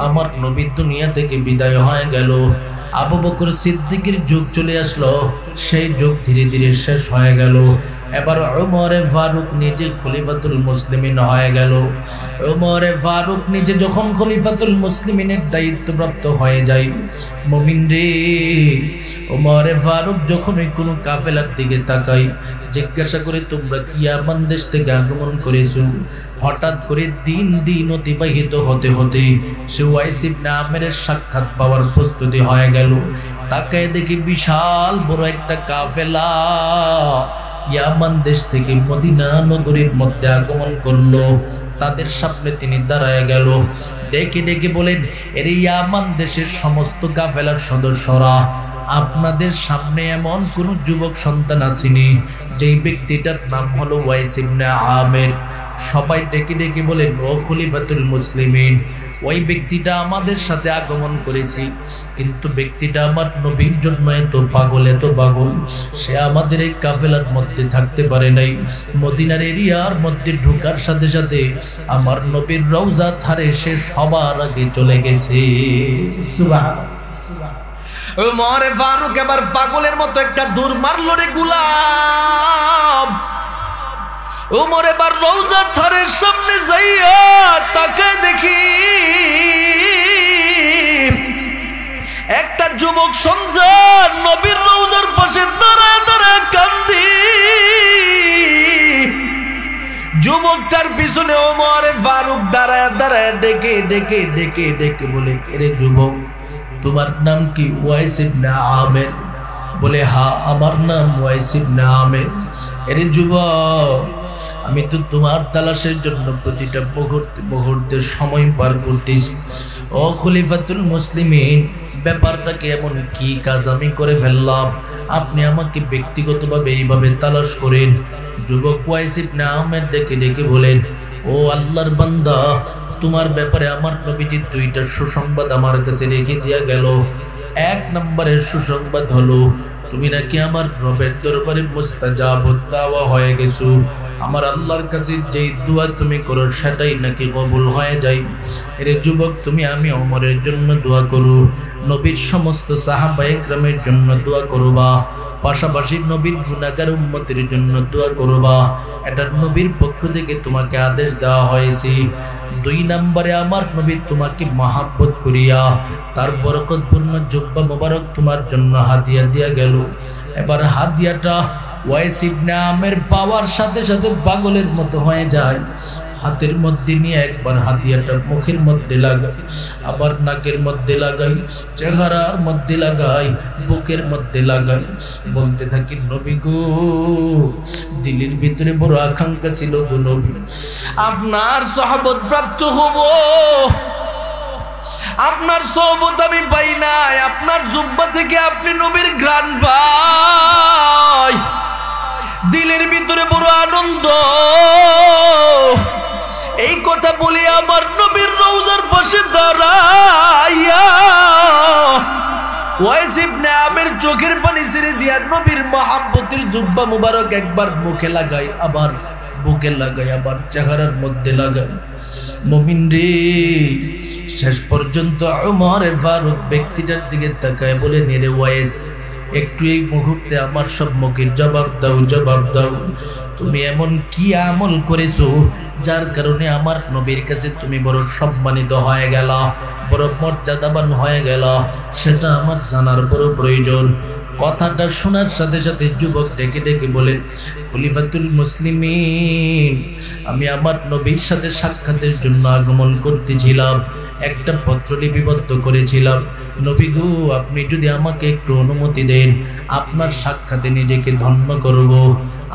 আমার নবী দুনিয়া থেকে বিদায় হয়ে গেল। আবু বকর সিদ্দিকের যুগ চলে আসলো, সেই যুগ ধীরে ধীরে শেষ হয়ে গেল। এবার ওমরে ফারুক নিজে খলিফাতুল মুসলিমিন হয়ে গেল। ওমরে ফারুক নিজে যখন খলিফাতুল মুসলিমিনের দায়িত্বপ্রাপ্ত হয়ে যায়, মুমিন রে, ওমরে ফারুক যখন কোনো কাফেলার দিকে তাকায়, জিজ্ঞাসা করে, তোমরা কি ইয়ামান দেশ থেকে আগমন করেছো? হঠাৎ করে দিন দিন অতিবাহিত হতে হতে সে ওয়াইস ইবনে আমেরের সাক্ষাৎ পাওয়ার প্রস্তুতি হয়ে গেল। তাকায় দেখি বিশাল বড় একটা কাফেলা ইয়ামান দেশ থেকে মদিনা নগরীর মধ্যে আগমন করলো। তাদের সামনে তিনি দাঁড়ায় গেল, ডেকে ডেকে বলেন, এর ইয়ামান দেশের সমস্ত কাফেলার সদস্যরা, আপনাদের সামনে এমন কোন যুবক সন্তান আসেনি যেই ব্যক্তিটার নাম হলো ওয়াইস ইবনে আমের। সবাই ডেকে ডেকে বলেন, ও খলিফাতুল মুসলিমিন, ওই ব্যক্তিটা আমাদের সাথে আগমন করেছে, কিন্তু ব্যক্তিটা আমার নবীর জন্য এত পাগল, এত পাগল, সে আমাদের এই কাফেলার মধ্যে থাকতে পারে নাই। মদিনার এরিয়ার মধ্যে ঢোকার সাথে সাথে আমার নবীর রওজা ছাড়ে সে সবার আগে চলে গেছে। সুবহানাল্লাহ। ওমর ফারুক এবার পাগলের মতো একটা দূর মারলো রে গুলাম। ওমর এবার রওজা ছাড়ের সামনে যাইয়া তাকে দেখি একটা যুবক সন্তান নবীর রওজার পাশে দাঁড়ায় দাঁড়ায় কান্দি। যুবকটার পিছনে ওমর ফারুক দাঁড়ায় দাঁড়ায় ডেকে ডেকে ডেকে ডেকে বলে, এরে যুবক, তোমার নাম কি? ওয়াইস ইবনে আমের। বলে, হ্যাঁ আমার নাম ওয়াইস ইবনে আমের। এরে যুবক, আমি তো তোমার তালাশের জন্য প্রতিটা মুহূর্তে সময় পার করতেছি। ও খলিফাতুল মুসলিমিন, ব্যাপারটাকে এমন কি কাজ আমি করে ফেললাম, আপনি আমাকে ব্যক্তিগতভাবে এইভাবে তালাশ করেন? যুবক ওয়াইস ইবনে আমের ডেকে ডেকে বলেন, ও আল্লাহর বান্দা, তোমার ব্যাপারে আমার নবীজি দুইটা সুসংবাদ আমার কাছে রেখে দিয়া গেল। এক নম্বরের সুসংবাদ হলো, তুমি নাকি আমার রবের দরবারে মুস্তাজাব দাওয়া হয়ে গেছো। আমার আল্লাহর কাছে যেই দোয়া তুমি করো সেটাই নাকি কবুল হয়ে যায়। এর যুবক, তুমি আমি ওমরের জন্য দোয়া করো, নবীর সমস্ত সাহাবায়ে কেরামের জন্য দোয়া করবা, পাশাপাশি নবীর গুনাহগার উম্মতের জন্য দোয়া করবা। এটা নবীর পক্ষ থেকে তোমাকে আদেশ দেওয়া হয়েছে। দুই নম্বরে আমার নবী তোমাকে মহাব্বত করিয়া তার বরকতপূর্ণ জুব্বা মোবারক তোমার জন্য হাদিয়া দিয়া গেল। এবার হাদিয়াটা ওয়াইস ইবনে আমের পাওয়ার সাথে সাথে পাগলের মতো হয়ে যায়। হাতের মধ্যে নিয়ে একবার হাদিয়াটা মুখের মধ্যে লাগাই, আবার নাকের মধ্যে লাগাই, চেহারার মধ্যে লাগাই, বুকের মধ্যে লাগাই, বলতে থাকি, নবী গো, দিলের ভিতরে বড় আকাঙ্ক্ষা ছিল গো নবী, আপনার সহবত প্রাপ্ত হব, আপনার সহবত আমি পাই নাই, আপনার জুব্বা থেকে আপনি নবীর ঘ্রাণ পাই, দিলের ভিতরে বড় আনন্দ। এই কথা বলি আমার নবীর রওজার পাশে দাঁড়াইয়া ওয়াইস ইবনে আমের চোখের পানি ছেড়ে দিয়া নবীর মহাব্বতের জুব্বা মুবারক একবার মুখে লাগাই, আবার বুকে লাগাই, আবার চেহারার মধ্যে লাগাই। মুমিন রে, শেষ পর্যন্ত ওমর ফারুক ব্যক্তিটার দিকে তাকায় বলে, নেরে ওয়াইস, একটু এই মুহূর্তে আমার সব মুখের জবাব দাও, জবাব দাও। তুমি এমন কি আমল করেছো যার কারণে আমার নবীর কাছে তুমি বড় সম্মানিত হয়ে গেলা, বড় মর্যাদাবান হয়ে গেলা, সেটা আমার জানার বড় প্রয়োজন। কথাটা শোনার সাথে সাথে যুবক ডেকে ডেকে বলেন, খলিফাতুল মুসলিমিন, আমি আমার নবীর সাথে সাক্ষাতের জন্য আগমন করতেছিলাম, একটা পত্র লিপিবদ্ধ করেছিলাম। নবী গো, আপনি যদি আমাকে একটু অনুমতি দেন, আপনার সাক্ষাতে নিজেকে ধন্য করব।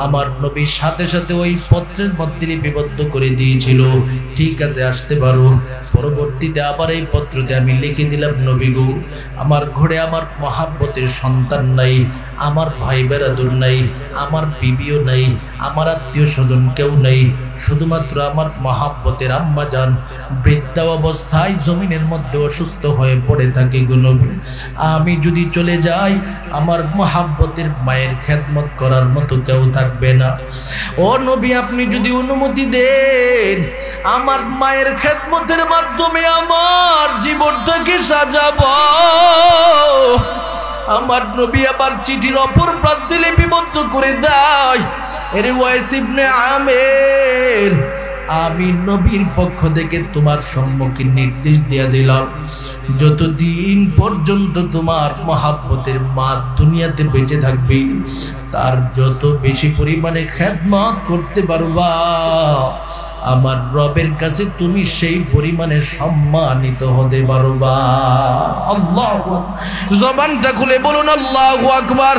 আমার নবীর সাথে সাথে ওই পত্রের মধ্যে লিপিবদ্ধ করে দিয়েছিল, ঠিক আছে আসতে পারো। পরবর্তীতে আবার এই পত্রতে আমি লিখে দিলাম, নবী গো, আমার ঘরে আমার মহাব্বতের সন্তান নাই, আমার ভাই বেরাদুর নাই, আমার বিবিও নাই, আমার আত্মীয় স্বজন কেউ নাই, শুধুমাত্র আমার মহাব্বতের আম্মা যান বৃদ্ধা অবস্থায় জমিনের মধ্যে অসুস্থ হয়ে পড়ে থাকে গো নবী। আমি যদি চলে যাই, আমার মহাব্বতের মায়ের খেদমত করার মতো কেউ থাকবে না। ও নবী, আপনি যদি অনুমতি দেন, আমার মায়ের খেদমতের মাধ্যমে আমার জীবনটাকে সাজাবো। আমার নবী আবার চিঠির অপর প্রান্তে লিপিবদ্ধ করে দেয়, এরে ওয়াইস ইবনে আমের, আমি নবীর পক্ষ থেকে তোমার সম্মুখে নির্দেশ দিয়ে দিলাম, যতদিন পর্যন্ত তোমার মহাব্বতের মা দুনিয়াতে বেঁচে থাকবে, তার যত বেশি পরিমাণে খেদমত করতে পারবা, আমার রবের কাছে তুমি সেই পরিমাণে সম্মানিত হতে পারবা। আল্লাহু, জবানটা খুলে বলুন আল্লাহু আকবার।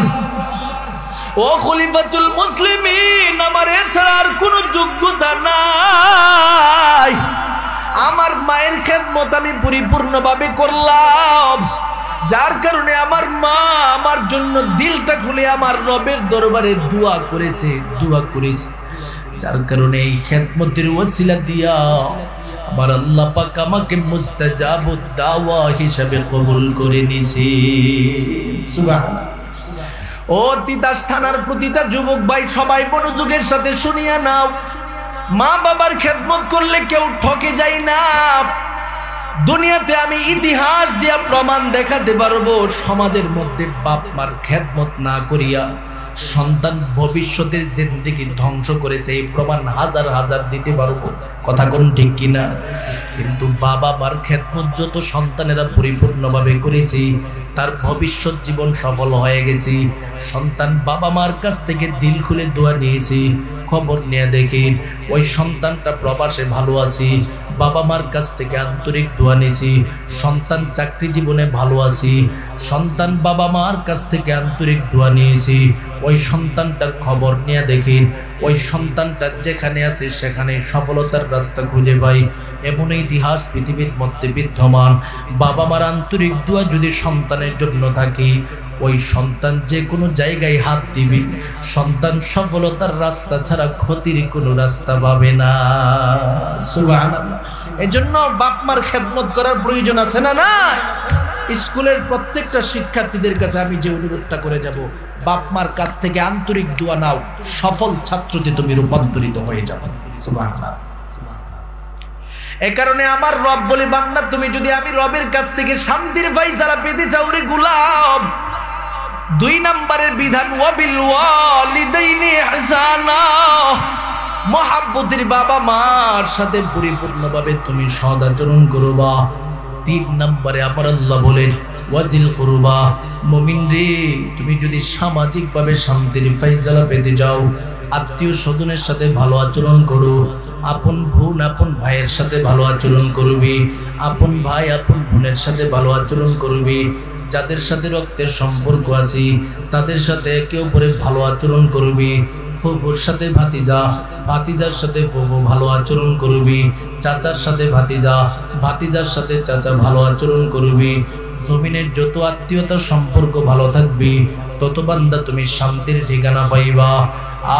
ও খলিফাতুল মুসলিমিন, আমার এছাড়া আর কোনো যোগ্যতা নাই। আমার মায়ের খেদমত আমি পরিপূর্ণভাবে করলাম, যার কারণে আমার মা আমার জন্য দিলটা খুলে আমার রবের দরবারে দোয়া করেছে, যার কারণে এই খেদমতের ওসিলা দিয়া আমার আল্লাহ পাক আমাকে মুস্তাজাবুদ দাওয়া হিসেবে কবুল করে নিয়েছে। সুবহানাল্লাহ। ও তিতাস থানার প্রতিটা যুবক ভাই সবাই মনোযোগের সাথে শুনিয়া নাও, মা বাবার খেদমত করলে কেউ ঠকে যায় না। দুনিয়াতে আমি ইতিহাস দিয়া প্রমাণ দেখাতে পারবো, সমাজের মধ্যে বাপ মার খেদমত না করিয়া সন্তান ভবিষ্যতের জিন্দেগি ধ্বংস করেছে, এই প্রমাণ হাজার হাজার দিতে পারবো। কথা কোন ঠিক কিনা? কিন্তু বাবা মার খেদমত যত সন্তানেরা পরিপূর্ণভাবে করেছে, তার ভবিষ্যৎ জীবন সফল হয়ে গেছে। সন্তান বাবা মার কাছ থেকে দিল খুলে দোয়া নিয়েছে, খবর নিয়ে দেখি ওই সন্তানটা প্রবাসে ভালো আছে, বাবা মার কাছ থেকে আন্তরিক দোয়া নিয়েছি। সন্তান চাকরি জীবনে ভালো আছি, সন্তান বাবা মার কাছ থেকে আন্তরিক দোয়া নিয়েছি। ওই সন্তানটার খবর নিয়ে দেখি ওই সন্তানটা যেখানে আছে সেখানে সফলতার রাস্তা খুঁজে পাই। এমন ইতিহাস পৃথিবীর মধ্যে বিদ্যমান। বাবা মার আন্তরিক দোয়া যদি সন্তানের জন্য থাকে, ওই সন্তান যে কোনো জায়গায় হাত দিবে, সন্তান সফলতার রাস্তা ছাড়া ক্ষতির কোনো রাস্তা পাবে না। সুবহানাল্লাহ। এজন্য বাপ মার খেদমত করার প্রয়োজন আছে না? না। স্কুলের প্রত্যেকটা শিক্ষার্থীদের কাছে আমি যে অনুরোধটা করে যাব, বাপ মার কাছ থেকে আন্তরিক দোয়া নাও, সফল ছাত্রতে তুমি রূপান্তরিত হয়ে যাবে। সুবহানাল্লাহ। এই কারণে আমার রব বলে, বান্দা তুমি যদি আমি রবের কাছ থেকে শান্তির ফায়সালা পেতে চাও রে গোলাম, 2 নম্বরের বিধান ওয়াবিল ওয়ালিদাইনি ইহসানা, মহাব্বতের বাবা মার সাথে পরিপূর্ণভাবে তুমি সদাচরণ করবা। 3 নম্বরে আমার আল্লাহ বলেন ওয়াজিল কুরবা, মুমিন রে তুমি যদি সামাজিকভাবে শান্তির ফায়সালা পেতে যাও, আত্মীয় স্বজনের সাথে ভালো আচরণ করো, আপন বোন আপন ভাইয়ের সাথে ভালো আচরণ করবি, আপন ভাই আপন বোনের সাথে ভালো আচরণ করবি, যাদের সাথে রক্তের সম্পর্ক আছে তাদের সাথে একে অপরে ভালো আচরণ করবি, ফুফুর সাথে ভাতিজা, ভাতিজার সাথে ফুফু ভালো আচরণ করবি, চাচার সাথে ভাতিজা, ভাতিজার সাথে চাচা ভালো আচরণ করবি। জমিনের যত আত্মীয়তার সম্পর্ক ভালো থাকবি, তত বান্দা তুমি শান্তির ঠিকানা পাইবা।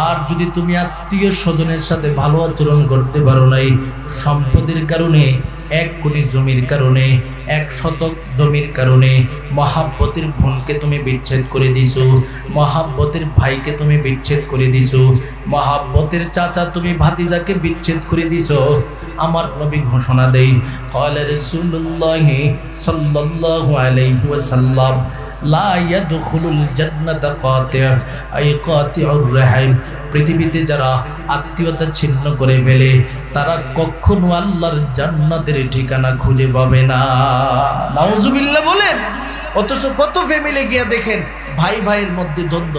আর যদি তুমি আত্মীয় স্বজনের সাথে ভালো আচরণ করতে পারো নাই, সম্পদের কারণে, 1 কোটি জমির কারণে, 1 শতক জমির কারণে মহাব্বতের বোনকে তুমি বিচ্ছেদ করে দিছো, মহাব্বতের ভাইকে তুমি বিচ্ছেদ করে দিছো, মহাব্বতের চাচা তুমি ভাতিজাকে বিচ্ছেদ করে দিছো, আমার নবী ঘোষণা দেই, ক্বালা রাসূলুল্লাহ সাল্লাল্লাহু আলাইহি ওয়াসাল্লাম লা ইয়াদখুলুল জান্নাতা কাতি', আই কাতি'উর রাহিম, পৃথিবীতে যারা আত্মীয়তা ছিন্ন করে ফেলে তারা কখনো আল্লাহর জান্নাতের ঠিকানা খুঁজে পাবে না। নাউজুবিল্লাহ বলেন। অথচ কত ফ্যামিলি গিয়া দেখেন ভাই ভাইয়ের মধ্যে দ্বন্দ্ব,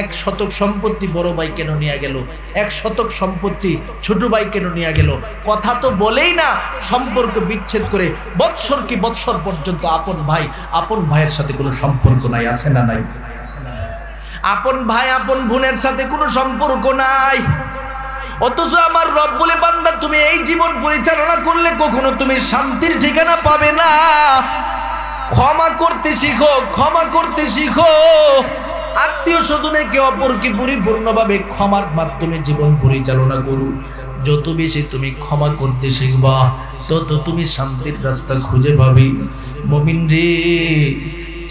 1 শতক সম্পত্তি বড় ভাই কেন নিয়ে গেল, 1 শতক সম্পত্তি ছোট ভাই কেন নিয়ে গেল, কথা তো বলেই না, সম্পর্ক বিচ্ছেদ করে বৎসর কি বৎসর পর্যন্ত আপন ভাই আপন ভাইয়ের সাথে কোনো সম্পর্ক নাই। আছে না নাই? আপন ভাই আপন বোনের সাথে কোনো সম্পর্ক নাই। অথচ আমার রব বলে, বান্দা তুমি এই জীবন পরিচালনা করলে কখনো তুমি শান্তির ঠিকানা পাবে না। ক্ষমা করতে শিখো, ক্ষমা করতে শিখো। আত্মীয় স্বজনে কে অপরকে পরিপূর্ণভাবে ক্ষমার মাধ্যমে জীবন পরিচালনা করো। যত বেশি তুমি ক্ষমা করতে শিখবা, তত তুমি শান্তির রাস্তা খুঁজে পাবে। মুমিন রে,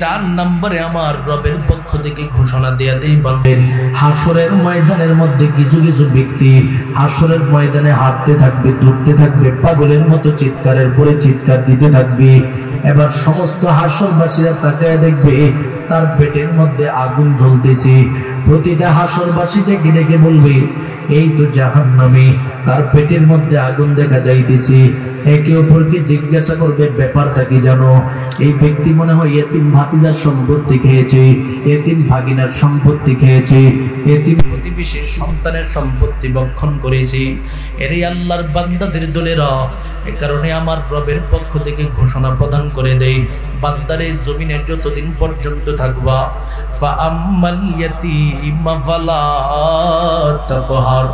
4 নম্বরে আমার রবের পক্ষ থেকে ঘোষণা দেয়া দেই বলবেন, হাসরের ময়দানের মধ্যে কিছু কিছু ব্যক্তি হাসরের ময়দানে হাঁটতে থাকবে, দৌড়তে থাকবে, পাগলের মতো চিৎকারের পরে চিৎকার দিতে থাকবে। এবার সমস্ত হাসরবাসীরা তাকায় দেখবে তার পেটের মধ্যে আগুন জ্বলতেছে। প্রতিটা হাসরবাসী ডেকে ডেকে বলবে, এই তো জাহান্নামী, তার পেটের মধ্যে আগুন দেখা যাইতেছে। একে অপরকে জিজ্ঞাসা করবে, ব্যাপারটা কি জানো? এই ব্যক্তি মনে হয় এতিম ভাতিজার সম্পত্তি খেয়েছে, এতিম ভাগিনার সম্পত্তি খেয়েছে, এতিম প্রতিবেশীর সন্তানের সম্পত্তি ভক্ষণ করেছে। এরই আল্লাহর বান্দাদের দলেরা। এ কারণে আমার রবের পক্ষ থেকে ঘোষণা প্রদান করে দেয়, বান্দারে জমিনে যতদিন পর্যন্ত থাকবা, ফাআম্মাল ইয়াতীমা ফালা তাকহার,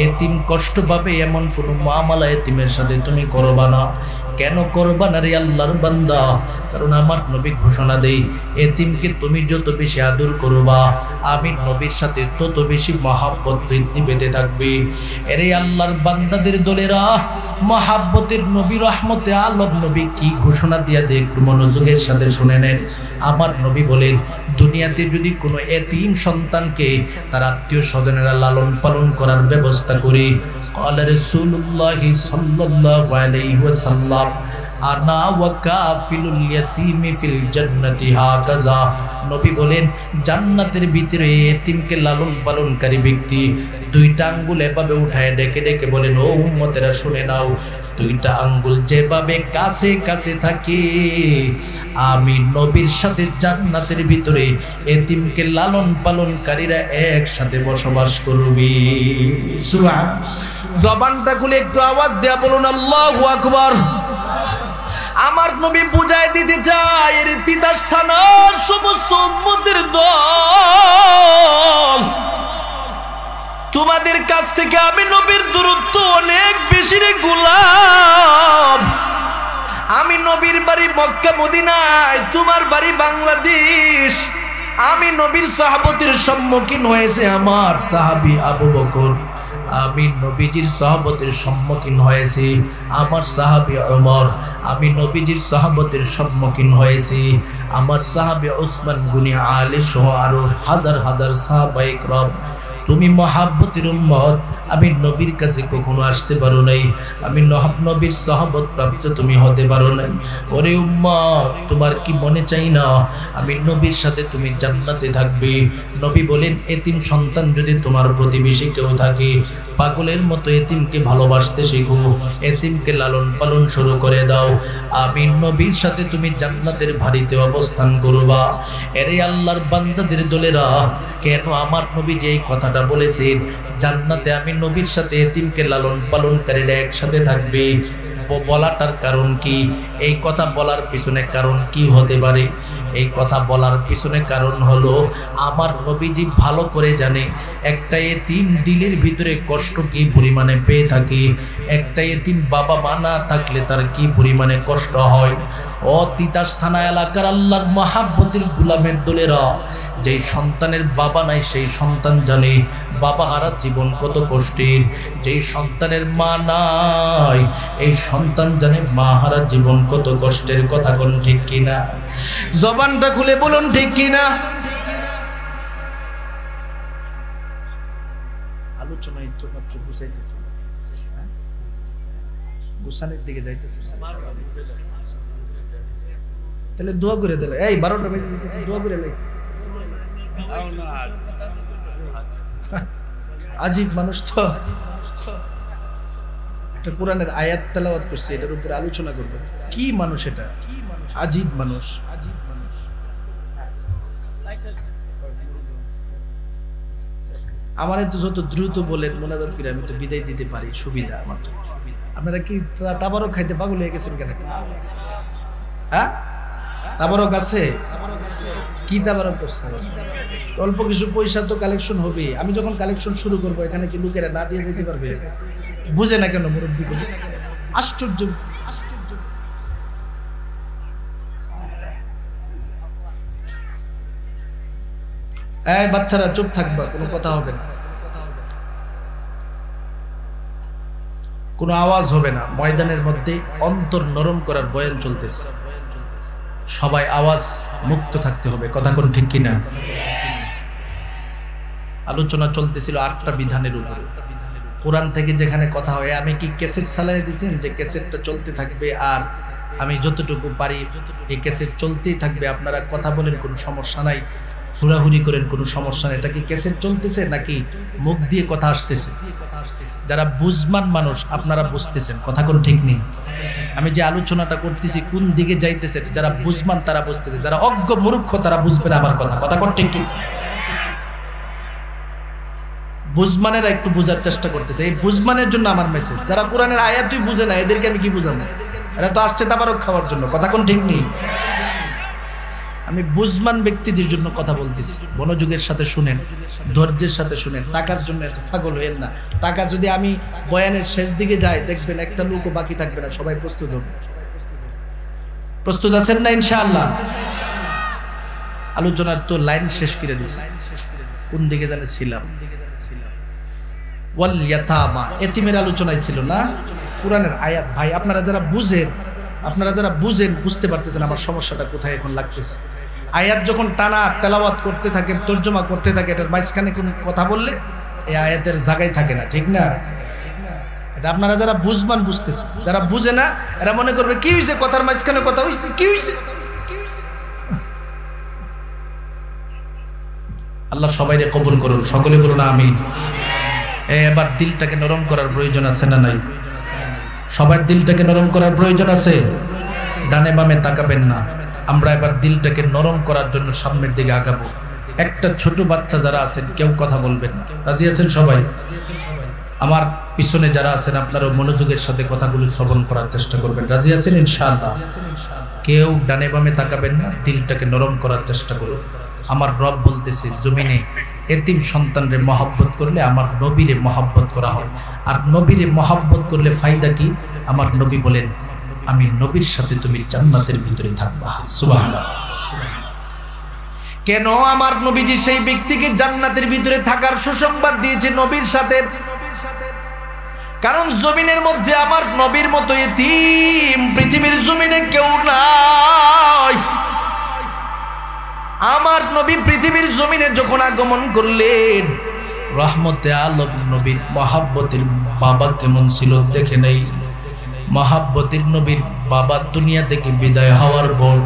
এতিম কষ্ট পাবে এমন কোনো মুআমালা এতিমের সাথে তুমি করবা না। কেন করবা না রে আল্লাহর বান্দা? কারণ আমার নবী ঘোষণা দেই, এতিমকে তুমি যত বেশি আদর করবা আমি নবীর সাথে তত বেশি মহাব্বত বৃদ্ধি পেতে থাকবে। এরে আল্লাহর বান্দাদের দলেরা, মহাব্বতের নবী রহমতে আলম নবী কি ঘোষণা দিয়া দে একটু মনোযোগের সাথে শুনে নেন। আমার নবী বলেন, দুনিয়াতে যদি কোনো এতিম সন্তানকে তার আত্মীয় স্বজনেরা লালন পালন করার ব্যবস্থা করি, ক্বালা রাসূলুল্লাহ সাল্লাল্লাহু আলাইহি ওয়াসাল্লাম আনা ওয়া কাফিলুল ইয়াতীমি ফিল জান্নাতি হাকাযা। নবী বলেন, জান্নাতের ভিতরে এতিমকে লালন পালনকারী ব্যক্তি দুইটা আঙ্গুল এভাবে উঠায় ডেকে ডেকে বলেন, ও উম্মতেরা শুনে নাও, দুইটা আঙ্গুল যেভাবে কাছে কাছে থাকে আমি নবীর সাথে জান্নাতের ভিতরে এতিমকে লালন পালনকারীরা একসাথে বসবাস করবে। সুবহানাল্লাহ। জবানটা খুলে একটু আওয়াজ দেয়া বলুন আল্লাহু আকবার। আমার নবী বুঝায় দিতে চায়, এর তিতাস থানার সমস্ত উম্মতের দল, তোমাদের কাছ থেকে আমি নবীর দূরত্ব অনেক বেশি রে গোলাম। আমি নবীর বাড়ি মক্কা মদিনায়, তোমার বাড়ি বাংলাদেশ। আমি নবীর সাহাবতের সম্মুখীন হয়েছে আমার সাহাবী আবু বকর, আমি নবীজির সাহাবতের সম্মুখীন হয়েছি আমার সাহাবী ওমর, আমি নবীজির সাহাবতের সম্মুখীন হয়েছি আমার সাহাবী উসমান গনি আলী সহ আরো হাজার হাজার সাহাবায়ে কেরাম। তুমি মহাব্বতের উম্মত, আমি নবীর কাছে কখনো আসতে পারো নাই, আমি নবীর সাহাবত প্রাপ্ত তুমি হতে পারো নাই। ওরে উম্মত, তোমার কি মনে চাই না আমি নবীর সাথে তুমি জান্নাতে থাকবে? নবী বলেন, এতিম সন্তান যদি তোমার প্রতিবেশী কেউ থাকে, পাগলের মতো এতিমকে ভালোবাসতে শেখো, এতিমকে লালন পালন শুরু করে দাও, আমি নবীর সাথে তুমি জান্নাতের ভারিতে অবস্থান করবা। এরে আল্লাহর বান্দাদের দলেরা, কেন আমার নবী যে এই কথাটা বলেছেন, জান্নাতে আমি নবীর সাথে এতিমকে লালন পালনকারীরা একসাথে থাকবে, বলাটার কারণ কি? এই কথা বলার পিছনে কারণ কি হতে পারে? এই কথা বলার পিছনে কারণ হলো, আমার নবীজি ভালো করে জানে একটা এতিম দিলের ভিতরে কষ্ট কি পরিমাণে পেয়ে থাকে, একটা এতিম বাবা মা না থাকলে তার কি পরিমাণে কষ্ট হয়। ও তিতাস থানা এলাকার আল্লাহর মহাব্বতের গোলামের দলেরা, যেই সন্তানের বাবা নাই সেই সন্তান জানে বাবা হারা জীবন কত কষ্টের, যেই সন্তানের মা নাই এই সন্তান জানে মা হারা জীবন কত কষ্টের। কথা কোন ঠিক কিনা? জবানটা খুলে বলুন ঠিক কিনা? আলোচনা একটু মাত্র বুঝাইতেছে, গুছানের দিকে যাইতেছে, তাহলে দোয়া করে দিলে এই 12টা বেজে যেতেছে, দোয়া করে লাই। আজীব মানুষ তো, একটা কোরআনের আয়াত তেলাওয়াত করছে, এটার উপরে আলোচনা করবে। কি মানুষ এটা? আজীব মানুষ। আমার তো যত দ্রুত বলেন মোনাজাত করে আমি তো বিদায় দিতে পারি, সুবিধা আমার। আপনারা কি তাবারক খাইতে পাগল হয়ে গেছেন কেন? হ্যাঁ, তাবারক আছে? কি তাবারক করছে? অল্প কিছু পয়সা তো কালেকশন হবে। আমি যখন কালেকশন শুরু করবো, এখানে কি লোকেরা না দিয়ে যেতে পারবে? বুঝে না কেন মুরব্বী? আশ্চর্য। এই বাচ্চারা চুপ থাকবা, কোনো কথা হবে না, কোনো আওয়াজ হবে না। ময়দানের মধ্যে অন্তর নরম করার বয়ান চলতেছে, সবাই আওয়াজ মুক্ত থাকতে হবে। কথা কোন ঠিক কিনা? আলোচনা চলতেছিল 8টা বিধানের উপরে। কোরআন থেকে যেখানে কথা হয়, আমি কি ক্যাসেট চালিয়ে দিয়েছেন যে ক্যাসেটটা চলতে থাকবে, আর আমি যতটুকু পারি এই ক্যাসেট চলতেই থাকবে, আপনারা কথা বলেন, কোনো সমস্যা নাই, হুড়াহুড়ি করেন, কোনো সমস্যা নেই। এটা কি ক্যাসেট চলতেছে নাকি মুখ দিয়ে কথা আসতেছে? যারা বুঝমান মানুষ আপনারা বুঝতেছেন, কথা কোন ঠিক নেই। আমি যে আলোচনাটা করতেছি কোন দিকে যাইতেছে, যারা বুঝমান তারা বুঝতেছে, যারা অজ্ঞ মূর্খ তারা বুঝবে না আমার কথা। কথা কোন ঠিক কি? বুঝমানেরা একটু বোঝার চেষ্টা করতেছে, এই বুঝমানের জন্য আমার মেসেজ। যারা কোরআনের আয়াতই বুঝে না, এদেরকে আমি কি বুঝাবো? এরা তো আসছে তাবারক খাওয়ার জন্য। কথা কোন ঠিক নেই। আমি বুঝমান ব্যক্তিদের জন্য কথা বলতেছি, মনোযোগের সাথে শুনেন, ধৈর্যের সাথে শুনেন। টাকার জন্য এত পাগল হইেন না। টাকা যদি আমি বয়ানের শেষ দিকে যাই, দেখবেন একটা লোকও বাকি থাকবে না, সবাই প্রস্তুত হবে। প্রস্তুত আছেন না ইনশাআল্লাহ? আলোচনার তো লাইন শেষ করে দিছি, কোন দিকে জানে ছিলাম? ওয়াল ইয়াতামা, এতিমের আলোচনায় ছিল না? কোরআনের আয়াত ভাই, আপনারা যারা বুঝেন বুঝতে পারতেছেন আমার সমস্যাটা কোথায় এখন লাগতেছে। আয়াত যখন টানা তেলাওয়াত করতে থাকে, তর্জমা করতে থাকে, এটার মাঝখানে কোন কথা বললে এই আয়াতের জায়গায় থাকে না, ঠিক না? এটা আপনারা যারা বুঝবান বুঝতেছে, যারা বুঝে না এরা মনে করবে কি হয়েছে, কথার মাঝখানে কথা হয়েছে, কি হয়েছে। আল্লাহ সবাইকে কবুল করুন, সকলে বলুন আমিন। এবার দিলটাকে নরম করার প্রয়োজন আছে না নাই? সবার দিলটাকে নরম করার প্রয়োজন আছে। ডানে বামে তাকাবেন না। আমরা এবার দিলটাকে নরম করার জন্য সামনের দিকে আগাবো। একটা ছোট বাচ্চা যারা আছেন কেউ কথা বলবেন না, রাজি আছেন সবাই? আমার পিছনে যারা আছেন আপনারাও মনোযোগের সাথে কথাগুলো শ্রবণ করার চেষ্টা করবেন, রাজি আছেন ইনশাআল্লাহ? কেউ ডানে বামে তাকাবেন না, দিলটাকে নরম করার চেষ্টা করুন। আমার রব বলতেছে জমিনে এতিম সন্তানরে মহব্বত করলে আমার নবীরে মহব্বত করা হয়। আর নবীরে মহব্বত করলে ফায়দা কি? আমার নবী বলেন আমি নবীর সাথে তুমি জান্নাতের ভিতরে থাকবা। সুবহানাল্লাহ। কেন আমার নবীজি সেই ব্যক্তিকে জান্নাতের ভিতরে থাকার সুসংবাদ দিয়েছে নবীর সাথে? কারণ জমিনের মধ্যে আমার নবীর মতো এতিম পৃথিবীর জমিনে কেউ নাই। আমার নবী পৃথিবীর জমিনে যখন আগমন করলেন, রহমতে আলম নবীর মহাব্বতের বাবা কেমন ছিল দেখে নেই। মহাব্বতের নবীর বাবা দুনিয়া থেকে বিদায় হওয়ার পর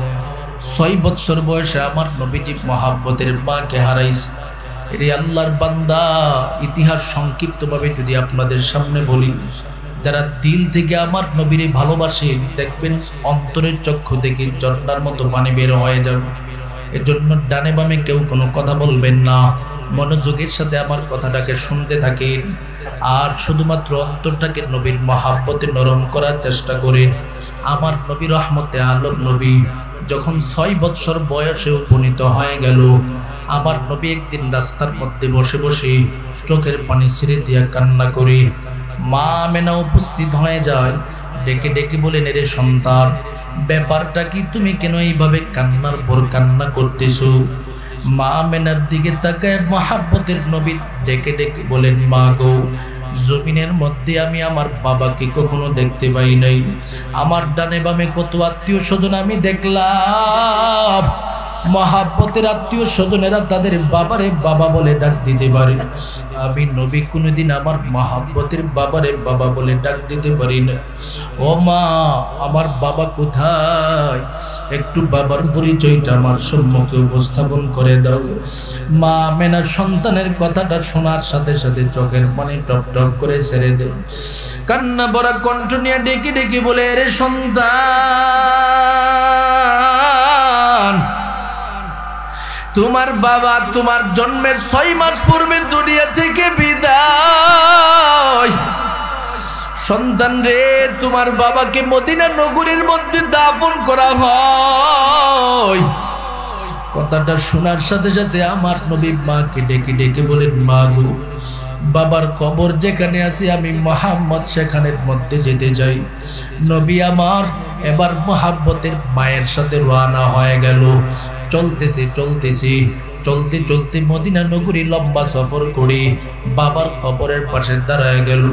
6 বছর বয়সে আমার নবীজি মহাব্বতের মাকে হারাইছে। এরে আল্লাহর বান্দা, ইতিহাস সংক্ষিপ্তভাবে যদি আপনাদের সামনে বলি, যারা দিল থেকে আমার নবীরে ভালোবাসে দেখবেন অন্তরের চক্ষু থেকে ঝর্ণার মতো পানি বের হয়ে যাবে। এজন্য ডানে বামে কেউ কোনো কথা বলবেন না, মনোযোগের সাথে আমার কথাটাকে শুনতে থাকেন আর শুধুমাত্র অন্তরটাকে নবীর মহাব্বতে নরম করার চেষ্টা করেন। আমার নবী রহমতে আলম নবী যখন 6 বছর বয়সে উপনীত হয়ে গেল, আমার নবী একদিন রাস্তার মধ্যে বসে বসে চোখের পানি ছেড়ে দিয়া কান্না করে মা আমেনা উপস্থিত হয়ে যায়। ডেকে ডেকে বলেন, এরে সন্তান, ব্যাপারটা কি? তুমি কেন এইভাবে কান্নার পর কান্না করতেছো? মা আমেনার দিকে তাকায় মহাব্বতের নবী ডেকে ডেকে বলেন, মা গো, জমিনের মধ্যে আমি আমার বাবাকে কখনো দেখতে পাই নাই। আমার ডানে বামে কত আত্মীয় স্বজন আমি দেখলাম, মহাব্বতের আত্মীয় স্বজনেরা তাদের বাবারে বাবা বলে ডাক দিতে পারে, আমি নবী কোনোদিন আমার মহাব্বতের বাবারে বাবা বলে ডাক দিতে পারি না। ও মা, আমার বাবা কোথায়? একটু বাবার পরিচয়টা আমার সম্মুখে উপস্থাপন করে দাও। মা মেনার সন্তানের কথাটা শোনার সাথে সাথে চোখের পানি টপ টপ করে ছেড়ে দেয়, কান্না ভরা কণ্ঠ নিয়ে ডেকে ডেকে বলে, রে সন্তান, তোমার বাবা তোমার জন্মের 6 মাস পূর্বে দুনিয়া থেকে বিদায়। সন্তান রে, তোমার বাবাকে মদিনা নগরীর মধ্যে দাফন করা হয়। কথাটা শোনার সাথে সাথে আমার নবী মাকে ডেকে ডেকে বলেন, মা গো, বাবার কবর যেখানে আছে আমি মুহাম্মদ সেখানের মধ্যে যেতে চাই। নবী আমার এবার মহাব্বতের মায়ের সাথে রওনা হয়ে গেল। চলতে চলতে মদিনা নগরী লম্বা সফর করে বাবার কবরের পাশে দাঁড়ায় গেল।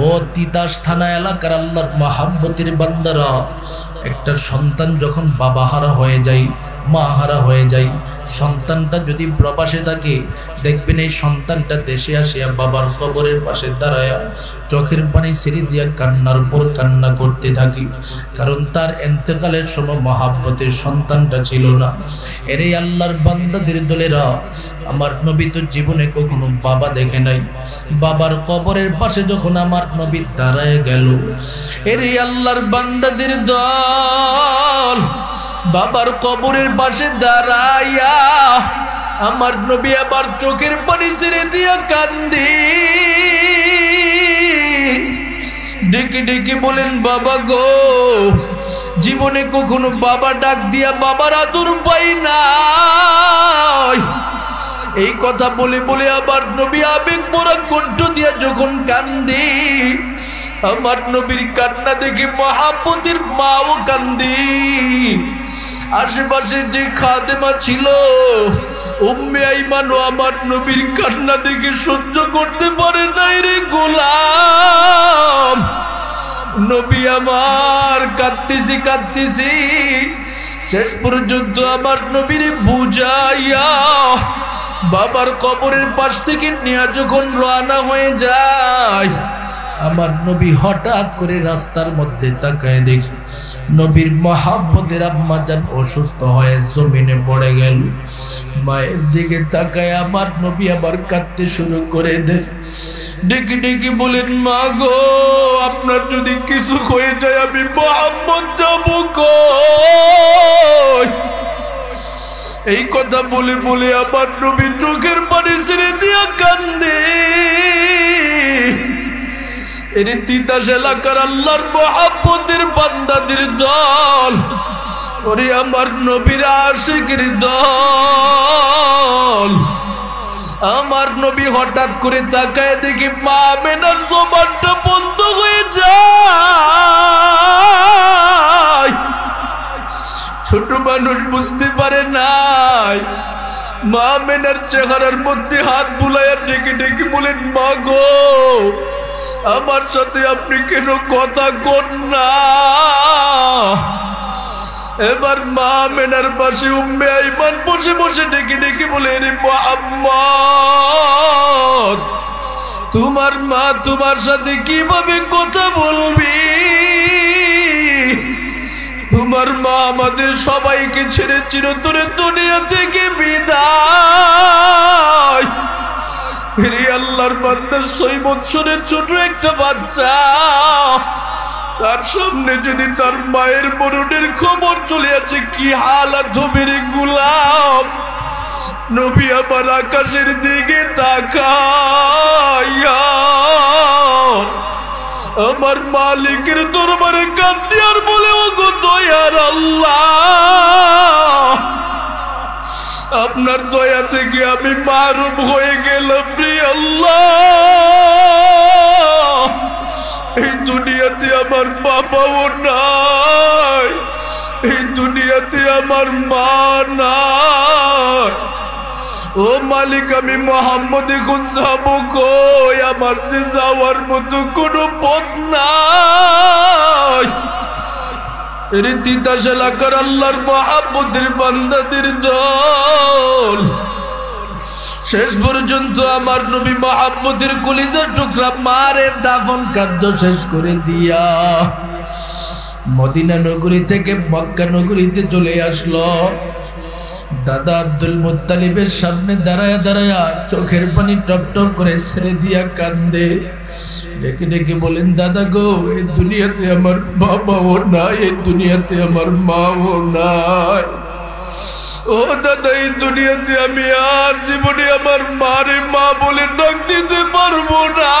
ও তিতাস থানা এলাকার আল্লাহর মহাব্বতের বান্দারা, একটা সন্তান যখন বাবা হারা হয়ে যায়, মা হারা হয়ে যায়, সন্তানটা যদি প্রবাসে থাকে দেখবেন এই সন্তানটা দেশে আসিয়া বাবার কবরের পাশে দাঁড়ায়া চোখের পানি ছেড়ে দিয়া কান্নার পর কান্না করতে থাকি, কারণ তার ইন্তেকালের সময় মহাব্বতের সন্তানটা ছিল না। এরে আল্লাহর বান্দাদের দলেরা, আমার নবী তো জীবনে কখনো বাবা দেখে নাই। বাবার কবরের পাশে যখন আমার নবী দাঁড়ায় গেল, এরে আল্লাহর বান্দাদের দল বাবার কবরের পাশে দাঁড়াইয়া আমার নবী আবার চোখের পানি ছেড়ে দিয়া কান্দি ডেকে ডেকে বলেন, বাবা গো, জীবনে কখনো বাবা ডাক দিয়া বাবার আদর পাই নাই। এই কথা বলে বলে আমার নবী আবেগ ভরা কণ্ঠ দিয়া যখন কান্দে, আমার নবীর কান্না দেখে মহাব্বতের মাও কান্দে। আশেপাশে যে খাদেমা ছিল উম্মে আইমানও আমার নবীর কান্না দেখে সহ্য করতে পারে নাই। রে গোলাম, নবী আমার কাঁদতেছি কাঁদতেছি, শেষ পর্যন্ত আমার নবীর বুঝাইয়া বাবার কবরের পাশ থেকে নিয়ে যখন রওনা হয়ে যায়, আমার নবী হঠাৎ করে রাস্তার মধ্যে তাকায় দেখে নবীর মহাব্বতের আম্মা জান অসুস্থ হয়ে জমিনে পড়ে গেল। মায়ের দিকে তাকায় আমার নবী আবার কাঁদতে শুরু করে দেয়। ডেকে ডেকে বলেন, মা গো, আপনার যদি কিছু হয়ে যায় আমি মোহাম্মদ যাব কই? এই কথা বলে বলে আমার নবী চোখের পানি ছেড়ে দিয়া কান্দে। এর তিতাস এলাকার আল্লাহর মহব্বতের বান্দাদের দল, ওরে আমার নবীর আশিকের দল। আমার নবী হঠাৎ করে তাকায় দেখি মা আমেনার জবানটা বন্ধ হয়ে যায়। ছোট মানুষ বুঝতে পারে নাই, মা আমেনার চেহারার মধ্যে হাত বুলাইয়া ডেকে ডেকে বলেন, মা গো, আমার সাথে আপনি কেন কথা কন না? এবার মা আমেনার পাশে উম্মে আইমান বসে বসে ডেকে ডেকে বলে, রে মুহাম্মদ, তোমার মা তোমার সাথে কিভাবে কথা বলবি? তোমার মা আমাদের সবাইকে ছেড়ে চিরতরে দুনিয়া থেকে বিদায়। হে আল্লাহর বান্দা, 6 বছরের ছোট একটা বাচ্চা, তার সামনে যদি তার মায়ের মরণের খবর চলে আছে, কি হালাত হবে রে গোলাম? নবী আবার আকাশের দিকে তাকায়া আমার মালিকের দরবারে কাঁদতে আর বলে, ও গো দয়ার আল্লাহ, আপনার দয়া থেকে আমি মারুম হয়ে গেলাম রে আল্লাহ। এই দুনিয়াতে আমার বাবাও নাই, এই দুনিয়াতে আমার মা নাই। ও মালিক, আমি মোহাম্মদ এখন যাবো কই? আমার যে যাওয়ার মতো কোনো পথ নাই। এর তিতাস এলাকার আল্লাহর মহব্বতের বান্দাদের দল, শেষ পর্যন্ত আমার নবী মহব্বতের কলিজার টুকরা মারে দাফন কার্য শেষ করে দিয়া মদিনা নগরী থেকে মক্কা নগরীতে চলে আসলো। দাদা আব্দুল মুত্তালিবের সামনে দাঁড়ায়া দাঁড়ায়া চোখের পানি টপ টপ করে ছেড়ে দিয়া কান্দে। ডেকে ডেকে বলেন, দাদা গো, এই দুনিয়াতে আমার বাবাও নাই, এই দুনিয়াতে আমার মাও নাই। ও দাদা, এই দুনিয়াতে আমি আর জীবনে আমার মারে মা বলে ডাক দিতে পারবো না।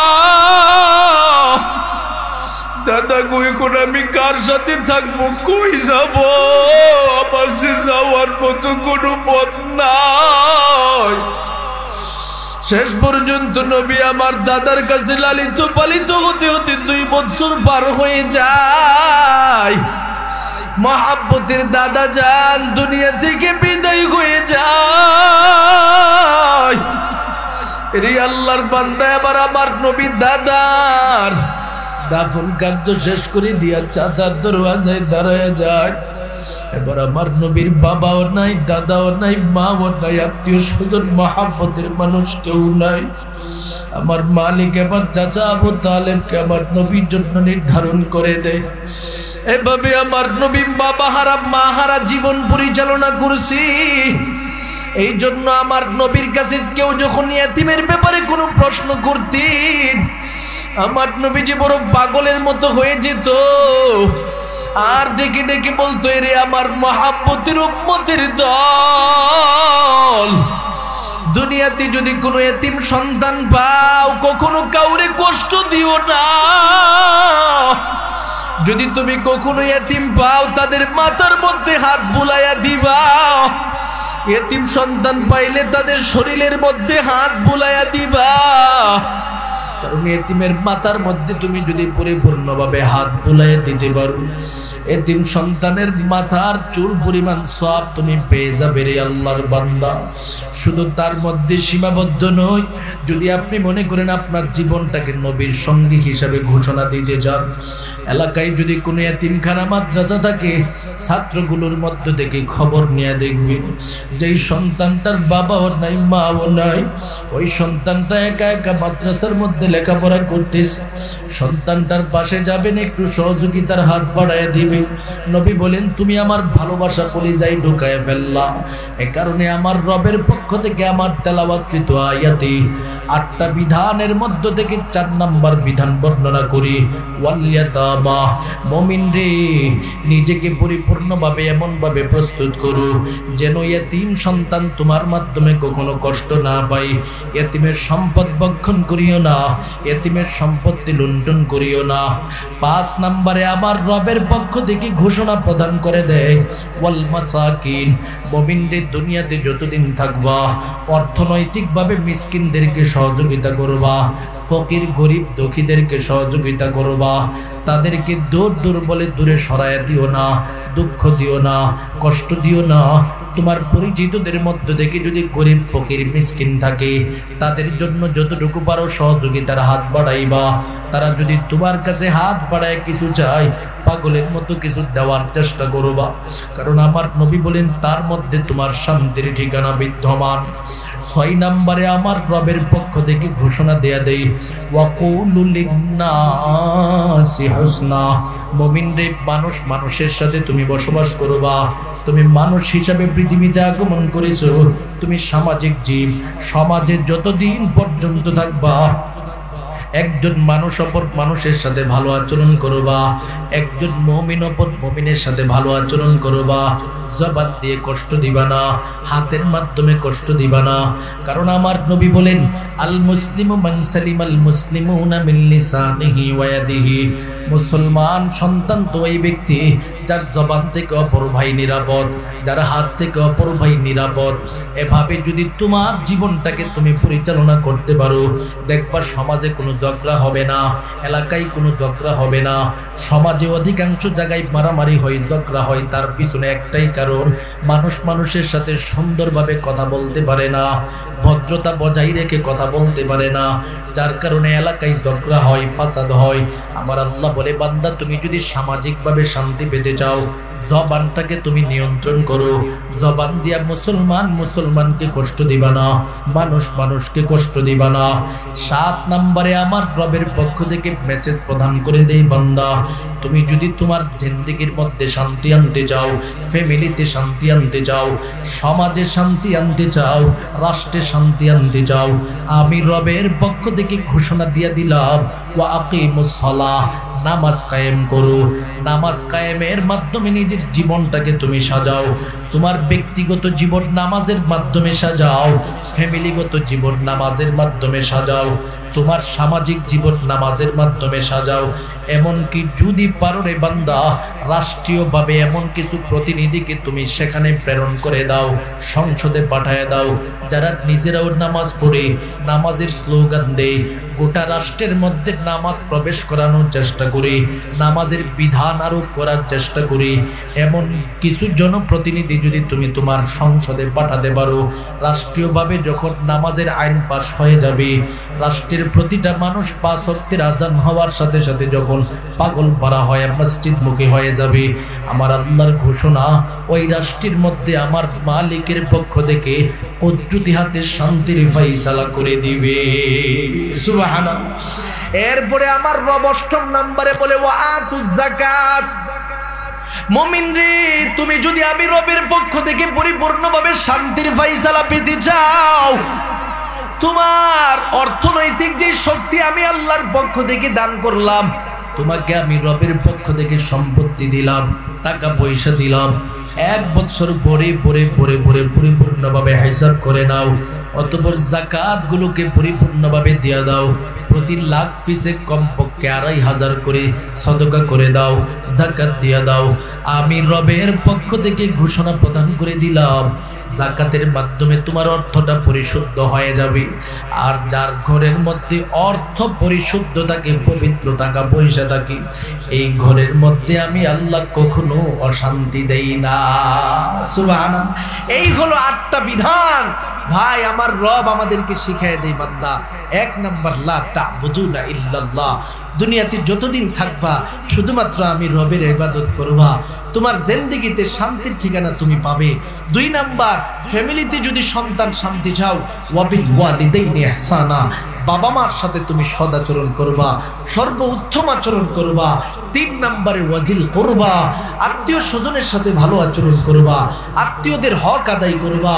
দাদা গো, এখন আমি কার সাথে থাকবো? কই যাব? আমার যে যাওয়ার মতো কোনো পথ নাই। শেষ পর্যন্ত নবী আমার দাদার কাছে লালিত পালিত হতে হতে 2 বছর পার হয়ে যায়। মহাব্বতের দাদা যান দুনিয়া থেকে বিদায় হয়ে যায়। রে আল্লাহর বান্দা, এবার আমার নবী দাদার দাফন কার্য শেষ করে দিয়া চাচার দরওয়াজায় দাঁড়ায় যায়। এবার আমার নবীর বাবাও নাই, দাদাও নাই, মাও নাই, আত্মীয় স্বজন মহাব্বতের মানুষ কেউ নাই। আমার মালিক এবার চাচা আবু তালেবকে আমার নবীর জন্য নির্ধারণ করে দেয়। এভাবে আমার নবী বাবা হারা মা হারা জীবন পরিচালনা করছি। এই জন্য আমার নবীর কাছে কেউ যখন ইয়াতিমের ব্যাপারে কোনো প্রশ্ন করতেন, আমার নবীজি বড় পাগলের মতো হয়ে যেত, আর ডেকে ডেকে বলতো, এরে আমার মহাব্বতের উম্মতের দল, দুনিয়াতে যদি কোনো এতিম সন্তান পাও, কখনো কাউরে কষ্ট দিও না। যদি তুমি কখনো এতিম পাও, তাদের মাথার মধ্যে হাত বুলাইয়া দিবা। এতিম সন্তান পাইলে তাদের শরীরের মধ্যে হাত বুলাইয়া দিবা, কারণ এতিমের মাথার মধ্যে তুমি যদি পরিপূর্ণভাবে হাত বুলাইয়া দিতে পারো, এতিম সন্তানের মাথার চুল পরিমাণ সওয়াব তুমি পেয়ে যাবে রে আল্লাহর বান্দা। শুধু তার মধ্যে সীমাবদ্ধ নয়, যদি আপনি মনে করেন আপনার জীবনটাকে নবীর সঙ্গী হিসাবে ঘোষণা দিতে চান, এলাকায় যদি কোনো এতিমখানা মাদ্রাসা থাকে, ছাত্রগুলোর মধ্য থেকে খবর নিয়ে দেখবেন যেই সন্তানটার বাবাও নাই মাও নাই, ওই সন্তানটা একা একা মাদ্রাসার মধ্যে লেখাপড়া করতেছে, সন্তানটার পাশে যাবেন, একটু সহযোগিতার হাত বাড়ায় দিবেন। নবী বলেন তুমি আমার ভালোবাসা কলিজায় ঢুকায় ফেললা, এ কারণে আমার রবের পক্ষ থেকে আমার তেলাওয়াতকৃত আয়াতে 8টা বিধানের মধ্য থেকে 4 নাম্বার বিধান বর্ণনা করি, ওয়ালিয়াতামা, মুমিন রে নিজেকে পরিপূর্ণভাবে এমনভাবে প্রস্তুত করো যেন এতিম সন্তান তোমার মাধ্যমে কখনো কষ্ট না পায়। এতিমের সম্পদ ভক্ষণ করিও না, এতিমের সম্পত্তি লুণ্ঠন করিও না। 5 নম্বরে আমার রবের পক্ষ থেকে ঘোষণা প্রদান করে দেয়, ওয়াল মাসাকিন, মুমিন রে দুনিয়াতে যতদিন থাকবা অর্থনৈতিকভাবে মিসকিনদেরকে সহযোগিতা করবা, ফকির গরিব দুঃখীদেরকে সহযোগিতা করবা, তাদেরকে দূর দূর বলে দূরে সরাইয়া দিও না, দুঃখ দিও না, কষ্ট দিও না। তোমার পরিচিতদের মধ্য থেকে যদি গরিব ফকির মিসকিন থাকে, তাদের জন্য যতটুকু পারো সহযোগিতার হাত বাড়াইবা। তারা যদি তোমার কাছে হাত বাড়ায় কিছু চায়, পাগলের মতো কিছু দেওয়ার চেষ্টা করবা, কারণ আমার নবী বলেন তার মধ্যে তোমার শান্তির ঠিকানা বিদ্যমান। 6 নম্বরে আমার রবের পক্ষ থেকে ঘোষণা দেয়া দেই, ওয়াকুলু লিন্নাসি হুসনা, মুমিন রে মানুষ মানুষের সাথে তুমি বসবাস করবা। তুমি মানুষ হিসাবে পৃথিবীতে আগমন করেছো, তুমি সামাজিক জীব, সমাজে যতদিন পর্যন্ত থাকবা একজন মানুষ অপর মানুষের সাথে ভালো আচরণ করবা, একজন মুমিন অপর মুমিনের সাথে ভালো আচরণ করবা। জবান দিয়ে কষ্ট দিবা না, হাতের মাধ্যমে কষ্ট দিবা না, কারণ আমার নবী বলেন আল মুসলিমু মান সালিমাল মুসলিমুনা মিন লিসানিহি ওয়া ইয়াদিহি, মুসলমান সন্তান তো ওই ব্যক্তি যার জবান থেকে অপর ভাই নিরাপদ, যার হাত থেকে অপর ভাই নিরাপদ। এভাবে যদি তোমার জীবনটাকে তুমি পরিচালনা করতে পারো, দেখবা সমাজে কোনো ঝগড়া হবে না, এলাকায় কোনো ঝগড়া হবে না। সমাজে অধিকাংশ জায়গায় মারামারি হয়, ঝগড়া হয়, তার পিছনে একটাই কারণ, মানুষ মানুষের সাথে সুন্দরভাবে কথা বলতে পারে না, ভদ্রতা বজায় রেখে কথা বলতে পারে না, যার কারণে এলাকায় ঝগড়া হয়, ফাসাদ হয়। আমার আল্লাহ বলে বান্দা তুমি যদি সামাজিকভাবে শান্তি পেতে চাও, জবানটাকে তুমি নিয়ন্ত্রণ করো। জবান দিয়া মুসলমান মুসলমানকে কষ্ট দিবা না, মানুষ মানুষকে কষ্ট দিবা না। 7 নম্বরে আমার রবের পক্ষ থেকে মেসেজ প্রদান করে দেই, বান্দা তুমি যদি তোমার জিন্দেগির মধ্যে শান্তি আনতে চাও, ফ্যামিলিতে শান্তি আনতে চাও, সমাজে শান্তি আনতে চাও, রাষ্ট্রে শান্তি আনতে চাও, আমি রবের পক্ষ থেকে ঘোষণা দিয়ে দিলাম, ওয়া আকিমুস সালাহ, নামাজ কায়েম করো। নামাজ কায়েমের মাধ্যমে নিজের জীবনটাকে তুমি সাজাও। তোমার ব্যক্তিগত জীবন নামাজের মাধ্যমে সাজাও, ফ্যামিলিগত জীবন নামাজের মাধ্যমে সাজাও, তোমার সামাজিক জীবন নামাজের মাধ্যমে সাজাও। এমনকি যদি পারো রে বান্দা, রাষ্ট্রীয়ভাবে এমন কিছু প্রতিনিধিকে তুমি সেখানে প্রেরণ করে দাও, সংসদে পাঠায় দাও, যারা নিজেরাও নামাজ পড়ে নামাজের স্লোগান দেয়, গোটা রাষ্ট্রের মধ্যে নামাজ প্রবেশ করানোর চেষ্টা করি, নামাজের বিধান আরোপ করার চেষ্টা করি। এমন কিছু জনপ্রতিনিধি যদি তুমি তোমার সংসদে পাঠাতে পারো, রাষ্ট্রীয়ভাবে যখন নামাজের আইন পাস হয়ে যাবে, রাষ্ট্রের প্রতিটা মানুষ 5 ওয়াক্তের আজান হওয়ার সাথে সাথে যখন পাগল পারা হয়, মসজিদমুখী হয়ে যাবে, আমার আল্লাহর ঘোষণা, ওই রাষ্ট্রের মধ্যে আমার মালিকের পক্ষ থেকে কুদরতি হাতে শান্তির ফয়সালা করে দিবে। সুবহানাল্লাহ। এরপরে আমার রব 8 নম্বরে বলে, ওয়া আতুজ যাকাত, মুমিন রে তুমি যদি আমি রবের পক্ষ থেকে পরিপূর্ণভাবে শান্তির ফয়সালা পেতে চাও, তোমার অর্থনৈতিক যে শক্তি আমি আল্লাহর পক্ষ থেকে দান করলাম, তোমাকে আমি রবের পক্ষ থেকে সম্পত্তি দিলাম, টাকা পয়সা দিলাম, 1 বছর পরে পরে পরে পরে পরিপূর্ণভাবে হিসাব করে নাও, অতঃপর যাকাত গুলোকে পরিপূর্ণভাবে দিয়ে দাও। প্রতি লাখ পিছে কমপক্ষে 2500 করে সদকা করে দাও, যাকাত দিয়ে দাও। আমি রবের পক্ষ থেকে ঘোষণা প্রদান করে দিলাম, যাকাতের মাধ্যমে তোমার অর্থটা পরিশুদ্ধ হয়ে যাবে। আর যার ঘরের মধ্যে অর্থ পরিশুদ্ধ থাকে, পবিত্র টাকা পয়সা থাকে, এই ঘরের মধ্যে আমি আল্লাহ কখনো অশান্তি দেই না। সুবহানাল্লাহ। এই হলো 8টা বিধান। ভাই আমার রব আমাদেরকে শিখিয়ে দেয় বান্দা, 1 নাম্বার লা তা'বুদুনা ইল্লাল্লাহ, দুনিয়াতে যতদিন থাকবা শুধুমাত্র আমি রবের ইবাদত করবা, তোমার জিন্দেগিতে শান্তির ঠিকানা তুমি পাবে। 2 নাম্বার, ফ্যামিলিতে যদি সন্তান শান্তি চাও, ওয়াবিল ওয়ালিদাইনি ইহসানা, বাবা মার সাথে তুমি সদাচরণ করবা, সর্বোত্তম আচরণ করবা। 3 নম্বরে ওয়াজিল করবা, আত্মীয় স্বজনের সাথে ভালো আচরণ করবা, আত্মীয়দের হক আদায় করবা।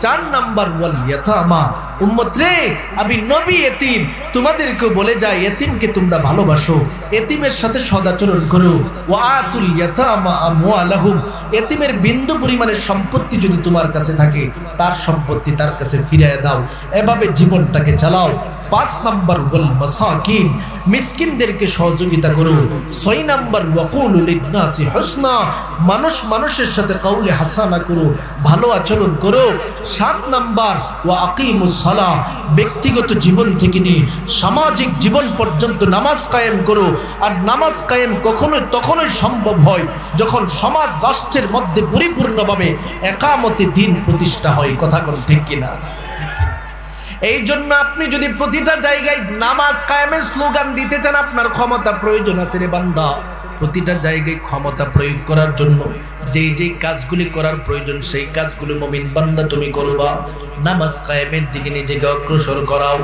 4 নাম্বার ওয়াল ইয়াতামা, উম্মত রে আমি নবী এতিম তোমাদেরকে বলে যাই, এতিমকে তোমরা ভালোবাসো, এতিমের সাথে সদাচরণ করো। ওয়াতুল ইয়াতামা আমওয়ালাহুম, এতিমের বিন্দু পরিমাণের সম্পত্তি যদি তোমার কাছে থাকে, তার সম্পত্তি তার কাছে ফিরিয়ে দাও, এভাবে জীবনটাকে চালাও। 5 নাম্বার ওয়াল মাসাকিন, মিসকিনদেরকে সহযোগিতা করো। 6 নাম্বার ওয়াকুলু লিন-নাসি হুসনা, মানুষ মানুষের সাথে কাউলে হাসানা করো, ভালো আচরণ করো। 7 নাম্বার ওয়া আকিমুস সালাহ, ব্যক্তিগত জীবন থেকে নিয়ে সামাজিক জীবন পর্যন্ত নামাজ কায়েম করো। আর নামাজ কায়েম তখনই সম্ভব হয় যখন সমাজ রাষ্ট্রের মধ্যে পরিপূর্ণভাবে একামতে দ্বীন প্রতিষ্ঠা হয়। কথা কোন ঠিক কিনা? এই জন্য আপনি যদি প্রতিটা জায়গায় নামাজ কায়েমের স্লোগান দিতে চান, আপনার ক্ষমতা প্রয়োজন আছে রে বান্দা। প্রতিটা জায়গায় ক্ষমতা প্রয়োগ করার জন্য যেই কাজগুলি করার প্রয়োজন, সেই কাজগুলি মুমিন বান্দা তুমি করবা। নামাজ কায়েমের দিকে নিজেকে অগ্রসর করাও।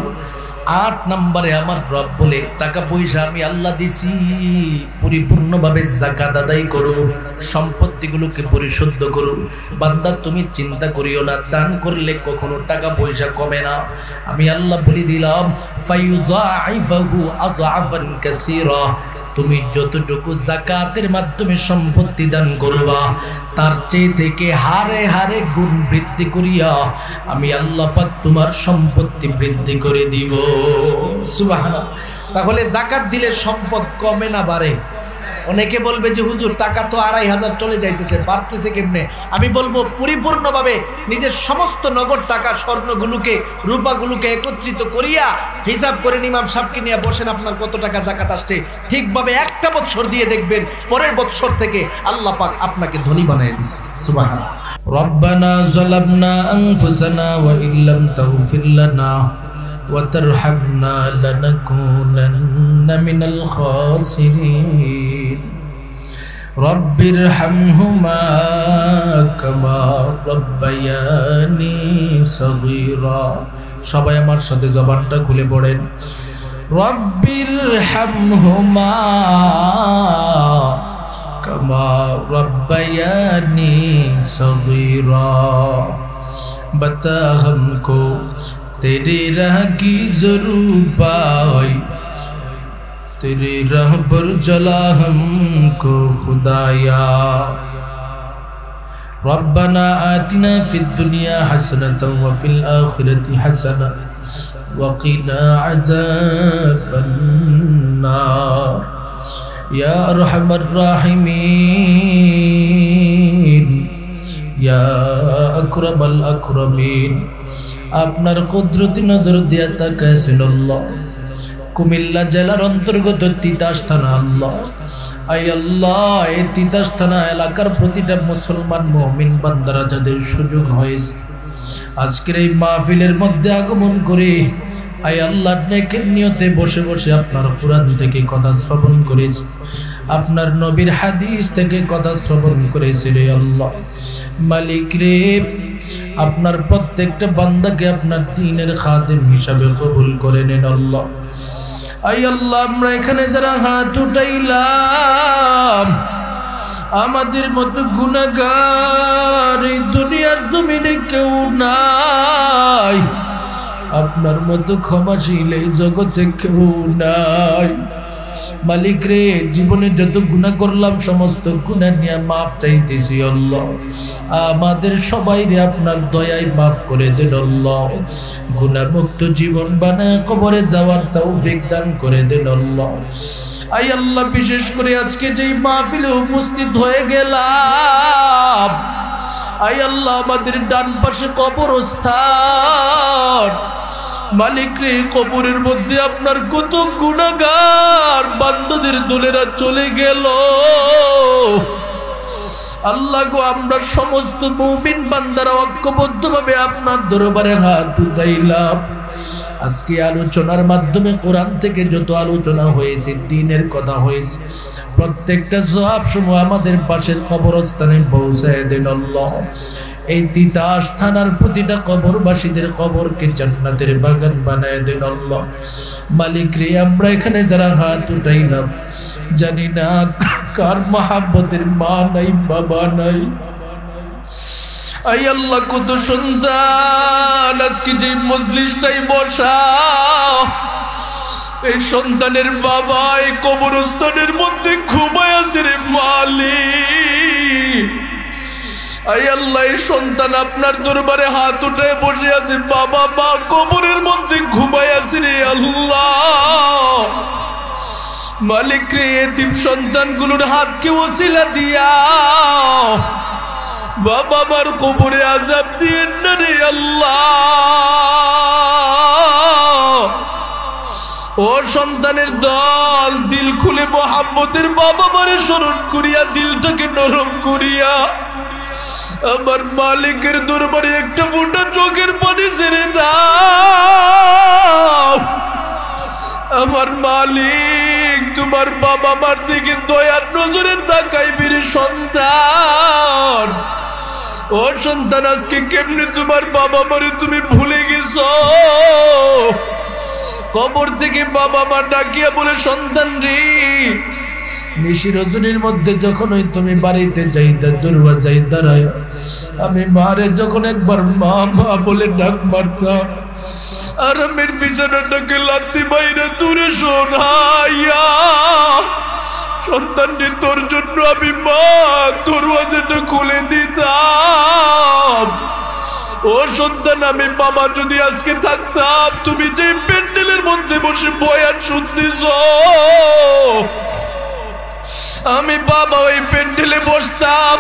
8 নম্বরে আমার রব বলে, টাকা পয়সা আমি আল্লাহ দিছি, পরিপূর্ণভাবে যাকাত আদায় করো, সম্পত্তিগুলোকে পরিশুদ্ধ করো। বান্দা তুমি চিন্তা করিও না, দান করলে কখনো টাকা পয়সা কমে না। আমি আল্লাহ বলে দিলাম ফায়ুযাইফাহু আযআফান কাসীরা, তুমি যতটুকু যাকাতের মাধ্যমে সম্পত্তি দান করবা, তার চেয়ে থেকে হারে হারে গুণ বৃদ্ধি করিয়া আমি আল্লাহ পাক তোমার সম্পত্তি বৃদ্ধি করে দিব। সুবহানাল্লাহ। তাহলে যাকাত দিলে সম্পদ কমে না বাড়ে? অনেকে বলবে যে হুজুর টাকা তো 2500 চলে যাইতেছে, বাড়তেছে কেমনে? আমি বলবো পরিপূর্ণভাবে নিজের সমস্ত নগদ টাকা, স্বর্ণগুলোকে, রূপাগুলোকে একত্রিত করিয়া হিসাব করে ইমাম সাহেবকে নিয়ে বসেন, আপনার কত টাকা যাকাত আসছে। ঠিকভাবে 1টা বছর দিয়ে দেখবেন, পরের বছর থেকে আল্লাহ পাক আপনাকে ধনী বানিয়ে দিছে। সুবহানাল্লাহ। রব্বানা যালামনা আনফুসানা ওয়া ইল্লাম তাগফির লানা ওয়া তারহামনা লানাকুনান্না মিনাল খাসিরিন। রব্বিরহামহুমা কামা রাব্বায়ানি সগীরা। সবাই আমার সাথে জবানটা খুলে পড়েন, রব্বিরহামহুমা কামা রাব্বায়ানি সগীরা। बता हमको तेरे राह की जरूरत पाई, तेरे राह पर चला हमको खुदाया। रब्बना आतिना फिद दुनिया हसनतन व फिल आखिरति हसना व क़िना अज़ाबन नार। या अरहमर राहिमीन, या अकरमल अकरमीन। আপনার কুদরতি নজর দিয়া তাকাইছেন আল্লাহ, কুমিল্লা জেলার অন্তর্গত তিতাস থানা। আল্লাহ আই আল্লাহ, এই তিতাস থানা এলাকার প্রতিটা মুসলমান মুমিন বান্দারা যাদের সুযোগ হয়েছে আজকের এই মাহফিলের মধ্যে আগমন করে, আই আল্লাহ নেকের নিয়তে বসে বসে আপনার কুরআন থেকে কথা শ্রবণ করেছে, আপনার নবীর হাদিস থেকে কথা শ্রবণ করেছে রে আল্লাহ। মালিক রে, আপনার প্রত্যেকটা বান্দাকে আপনার দ্বীনের খাদেম হিসাবে কবুল করে নেন আল্লাহ। আই আল্লাহ, আমরা এখানে যারা হাত উঠাইলাম, আমাদের মতো গুনাহগার এই দুনিয়ার জমিনে কেউ নাই, আপনার মতো ক্ষমাশীল এই জগতে কেউ নাই। মালিক রে, জীবনে যত গুনাহ করলাম সমস্ত গুনাহ নিয়ে মাফ চাইতেছি আল্লাহ। আমাদের সবাই রে আপনার দয়ায় মাফ করে দেন আল্লাহ। গুনাহমুক্ত জীবন বানায় কবরে যাওয়ার তৌফিক দান করে দেন আল্লাহ। আই আল্লাহ, বিশেষ করে আজকে যেই মাহফিলে উপস্থিত হয়ে গেলাম, আয় আল্লাহ আমাদের ডান পাশে কবরস্থান, মালিক রে কবরের মধ্যে আপনার কত গুনাহগার বান্দাদের দলেরা চলে গেল। আল্লাহ গো, আমরা সমস্ত মুমিন বান্দারা ঐক্যবদ্ধভাবে আপনার দরবারে হাত উঠাইলাম। আজকে আলোচনার মাধ্যমে কোরআন থেকে যত আলোচনা হয়েছে, দ্বীনের কথা হয়েছে, প্রত্যেকটা সওয়াব সমূহ আমাদের পাশের কবরস্থানে পৌঁছায় দেন আল্লাহ। এই তিতাস থানার প্রতিটা কবরবাসীদের কবরকে জান্নাতের বাগান বানায় দেন আল্লাহ। মালিক রে, আমরা এখানে যারা হাত উঠাইলাম, জানি না কার মহাব্বতের মা নাই, বাবা নাই। আই আল্লাহ, কত সন্তান আজকে যে মজলিসটাই বসা, এই সন্তানের বাবা এই কবরস্থানের মধ্যে ঘুমায় আছে রে মালিক। আই আল্লাহ, এই সন্তান আপনার দরবারে হাত উঠে বসে আছে, বাবা মা কবরের মধ্যে ঘুমায় আছে রে আল্লাহ। মালিক রে, এতিম সন্তানগুলোর হাতকে ওসিলা দিয়া বাবা মার কবরে আযাব দিয়েন না রে আল্লাহ। ও সন্তানের দল, দিল খুলে মোহাম্মতের বাবা মারে স্মরণ করিয়া দিলটাকে নরম করিয়া আমার মালিকের দরবারে একটা ফোঁটা চোখের পানি ছেড়ে দাও। আমার মালিক, তোমার বাবা মার দিকে দয়ার নজরে তাকাইবি রে সন্তান। ও সন্তান, আজকে কেমনে তোমার বাবা মারে তুমি ভুলে গেছো? কবর থেকে বাবা মা ডাকিয়া বলে, সন্তান রে, নিশি রজনীর মধ্যে যখন ওই তুমি বাড়িতে যাইতা, দরওয়াজায় দাঁড়ায় আমি মারে যখন একবার মা মা বলে ডাক মারতাম, আরামের বিছানাটাকে লাথি বাইরে দূরে সরাইয়া, সন্তান রে, তোর জন্য আমি মা দরওয়াজাটা খুলে দিতাম। ও সন্তান, আমি বাবা যদি আজকে থাকতাম, তুমি যে প্যান্ডেলের মধ্যে বসে বয়ান শুনতেছ, আমি বাবা ওই প্যান্ডেলে বসতাম।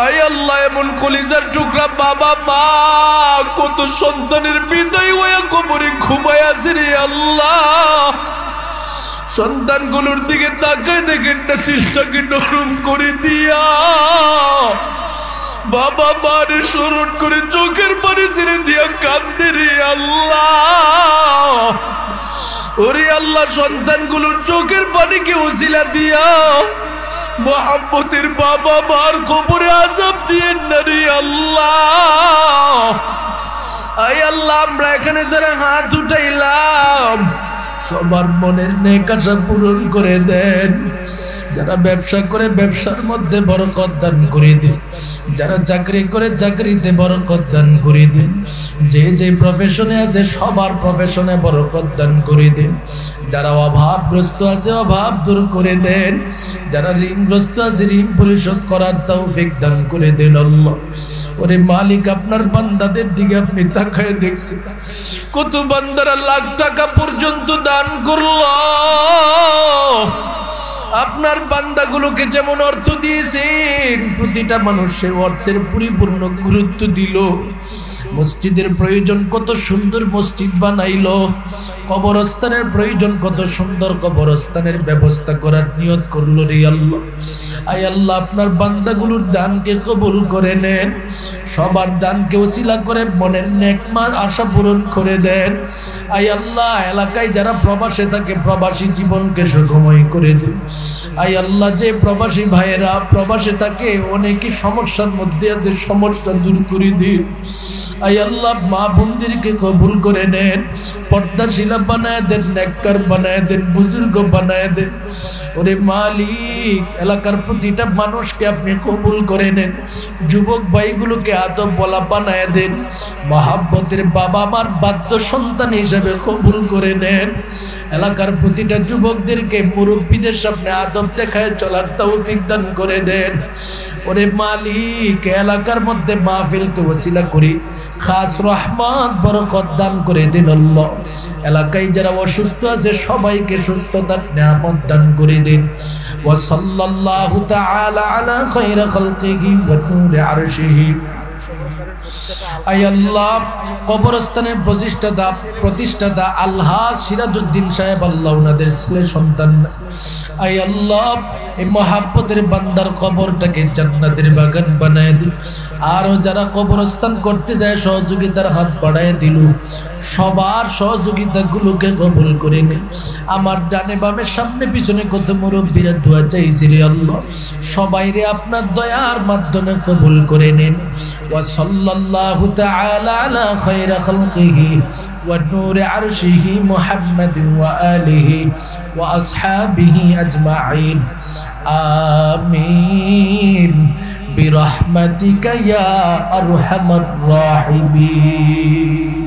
আয় আল্লাহ, এমন কলিজার টুকরা বাবা মা কত সন্তানের বিদায় হয়ে কবরে ঘুমায় আছে রে আল্লাহ। সন্তানগুলোর দিকে তাকায় দেখেন না, চেষ্টাকে নরম করে দিয়া বাবা মারে স্মরণ করে চোখের পানি ছেড়ে দিয়া কাঁদে রে আল্লাহ। ওরে আল্লাহ, সন্তানগুলোর চোখের পানিকে ওসিলা দিয়া মোহাম্মতের বাবা মার কবরে আযাব দিয়েন না রে আল্লাহ। আয় আল্লাহ, আমরা এখানে যারা হাত উঠাইলাম, সবার মনের নেক আশা পূরণ করে দেন। যারা ব্যবসা করে ব্যবসার মধ্যে বরকত দান করে দিন, যারা চাকরি করে চাকরিতে বরকত দান করে দিন, যে যে প্রফেশনে আছে সবার প্রফেশনে বরকত দান করে দিন। যারা অভাবগ্রস্ত আছে অভাব দূর করে দেন, যারা ঋণগ্রস্ত আছে ঋণ পরিশোধ করার তৌফিক দান করে দেন আল্লাহ। ওরে মালিক, আপনার বান্দাদের দিকে আপনি তাকায় দেখছেন, কত বান্দারা লাখ টাকা পর্যন্ত দান করলো। আপনার বান্দাগুলোকে যেমন অর্থ দিয়েছেন, প্রতিটা মানুষ সেই অর্থের পরিপূর্ণ গুরুত্ব দিল। মসজিদের প্রয়োজন, কত সুন্দর মসজিদ বানাইলো। কবরস্থানের প্রয়োজন, কত সুন্দর কবরস্থানের ব্যবস্থা করার নিয়ত করলো রে আল্লাহ। আয় আল্লাহ, আপনার বান্দাগুলোর দানকে কবুল করে নেন, সবার দানকে ওসিলা করে মনের নেক আশা পূরণ করে দেন। আয় আল্লাহ, এলাকায় যারা প্রবাসে থাকে প্রবাসী জীবনকে সুখময় করে দিন। আয় আল্লাহ, যে প্রবাসী ভাইয়েরা প্রবাসে থাকে অনেকই সমস্যার মধ্যে আছে, সমস্যা দূর করে দিন। আয় আল্লাহ, মা বোনদেরকে কবুল করে নেন, পর্দাশীলা বানায় দেন, নেককার বানায় দেন, বুজুর্গ বানায় দেন। ওরে মালিক, এলাকার প্রতিটা মানুষকে আপনি কবুল করে নেন, যুবক ভাইগুলোকে আদব বলা বানায় দেন, মহাব্বতের বাবা মার বাধ্য সন্তান হিসেবে কবুল করে নেন। এলাকার প্রতিটা যুবকদেরকে মুরব্বীদের নবীদের সামনে আদব দেখায় চলার তৌফিক দান করে দেন। ওরে মালিক, এলাকার মধ্যে মাহফিলকে ওসিলা করি খাস রহমত বরকত দান করে দিন আল্লাহ। এলাকায় যারা অসুস্থ আছে সবাইকে সুস্থতার নিয়ামত দান করে দিন। ওয়া সাল্লাল্লাহু তাআলা আলা খায়রি খালকিহি ওয়া নূরি আরশিহি। আয় আল্লাহ, কবরস্থানের প্রতিষ্ঠাতা আল্লাহ সিরাজউদ্দিন সাহেব, আল্লাহ ওনাদের ছেলে সন্তান, আয় আল্লাহ এই মহাব্বতের বান্দার কবরটাকে জান্নাতের বাগান বানায় দিন। আরো যারা কবরস্থান করতে যায় সহযোগিতার হাত বাড়ায় দিল, সবার সহযোগিতা গুলোকে কবুল করে নে। আমার ডানে বামে সামনে পিছনে কত মুরব্বীরা দোয়া চাইছে রে আল্লাহ, সবাই রে আপনার দয়ার মাধ্যমে কবুল করে নেন। ওয়া সাল্লাল্লাহু তাআলা আলা খায়রি খালকিহি ওয়া নূরি আরশিহি মুহাম্মাদিন ওয়া আলিহি ওয়া আসহাবিহি আজমাইন। আমিন বিরহমাতিকা ইয়া আরহামার রাহিমিন।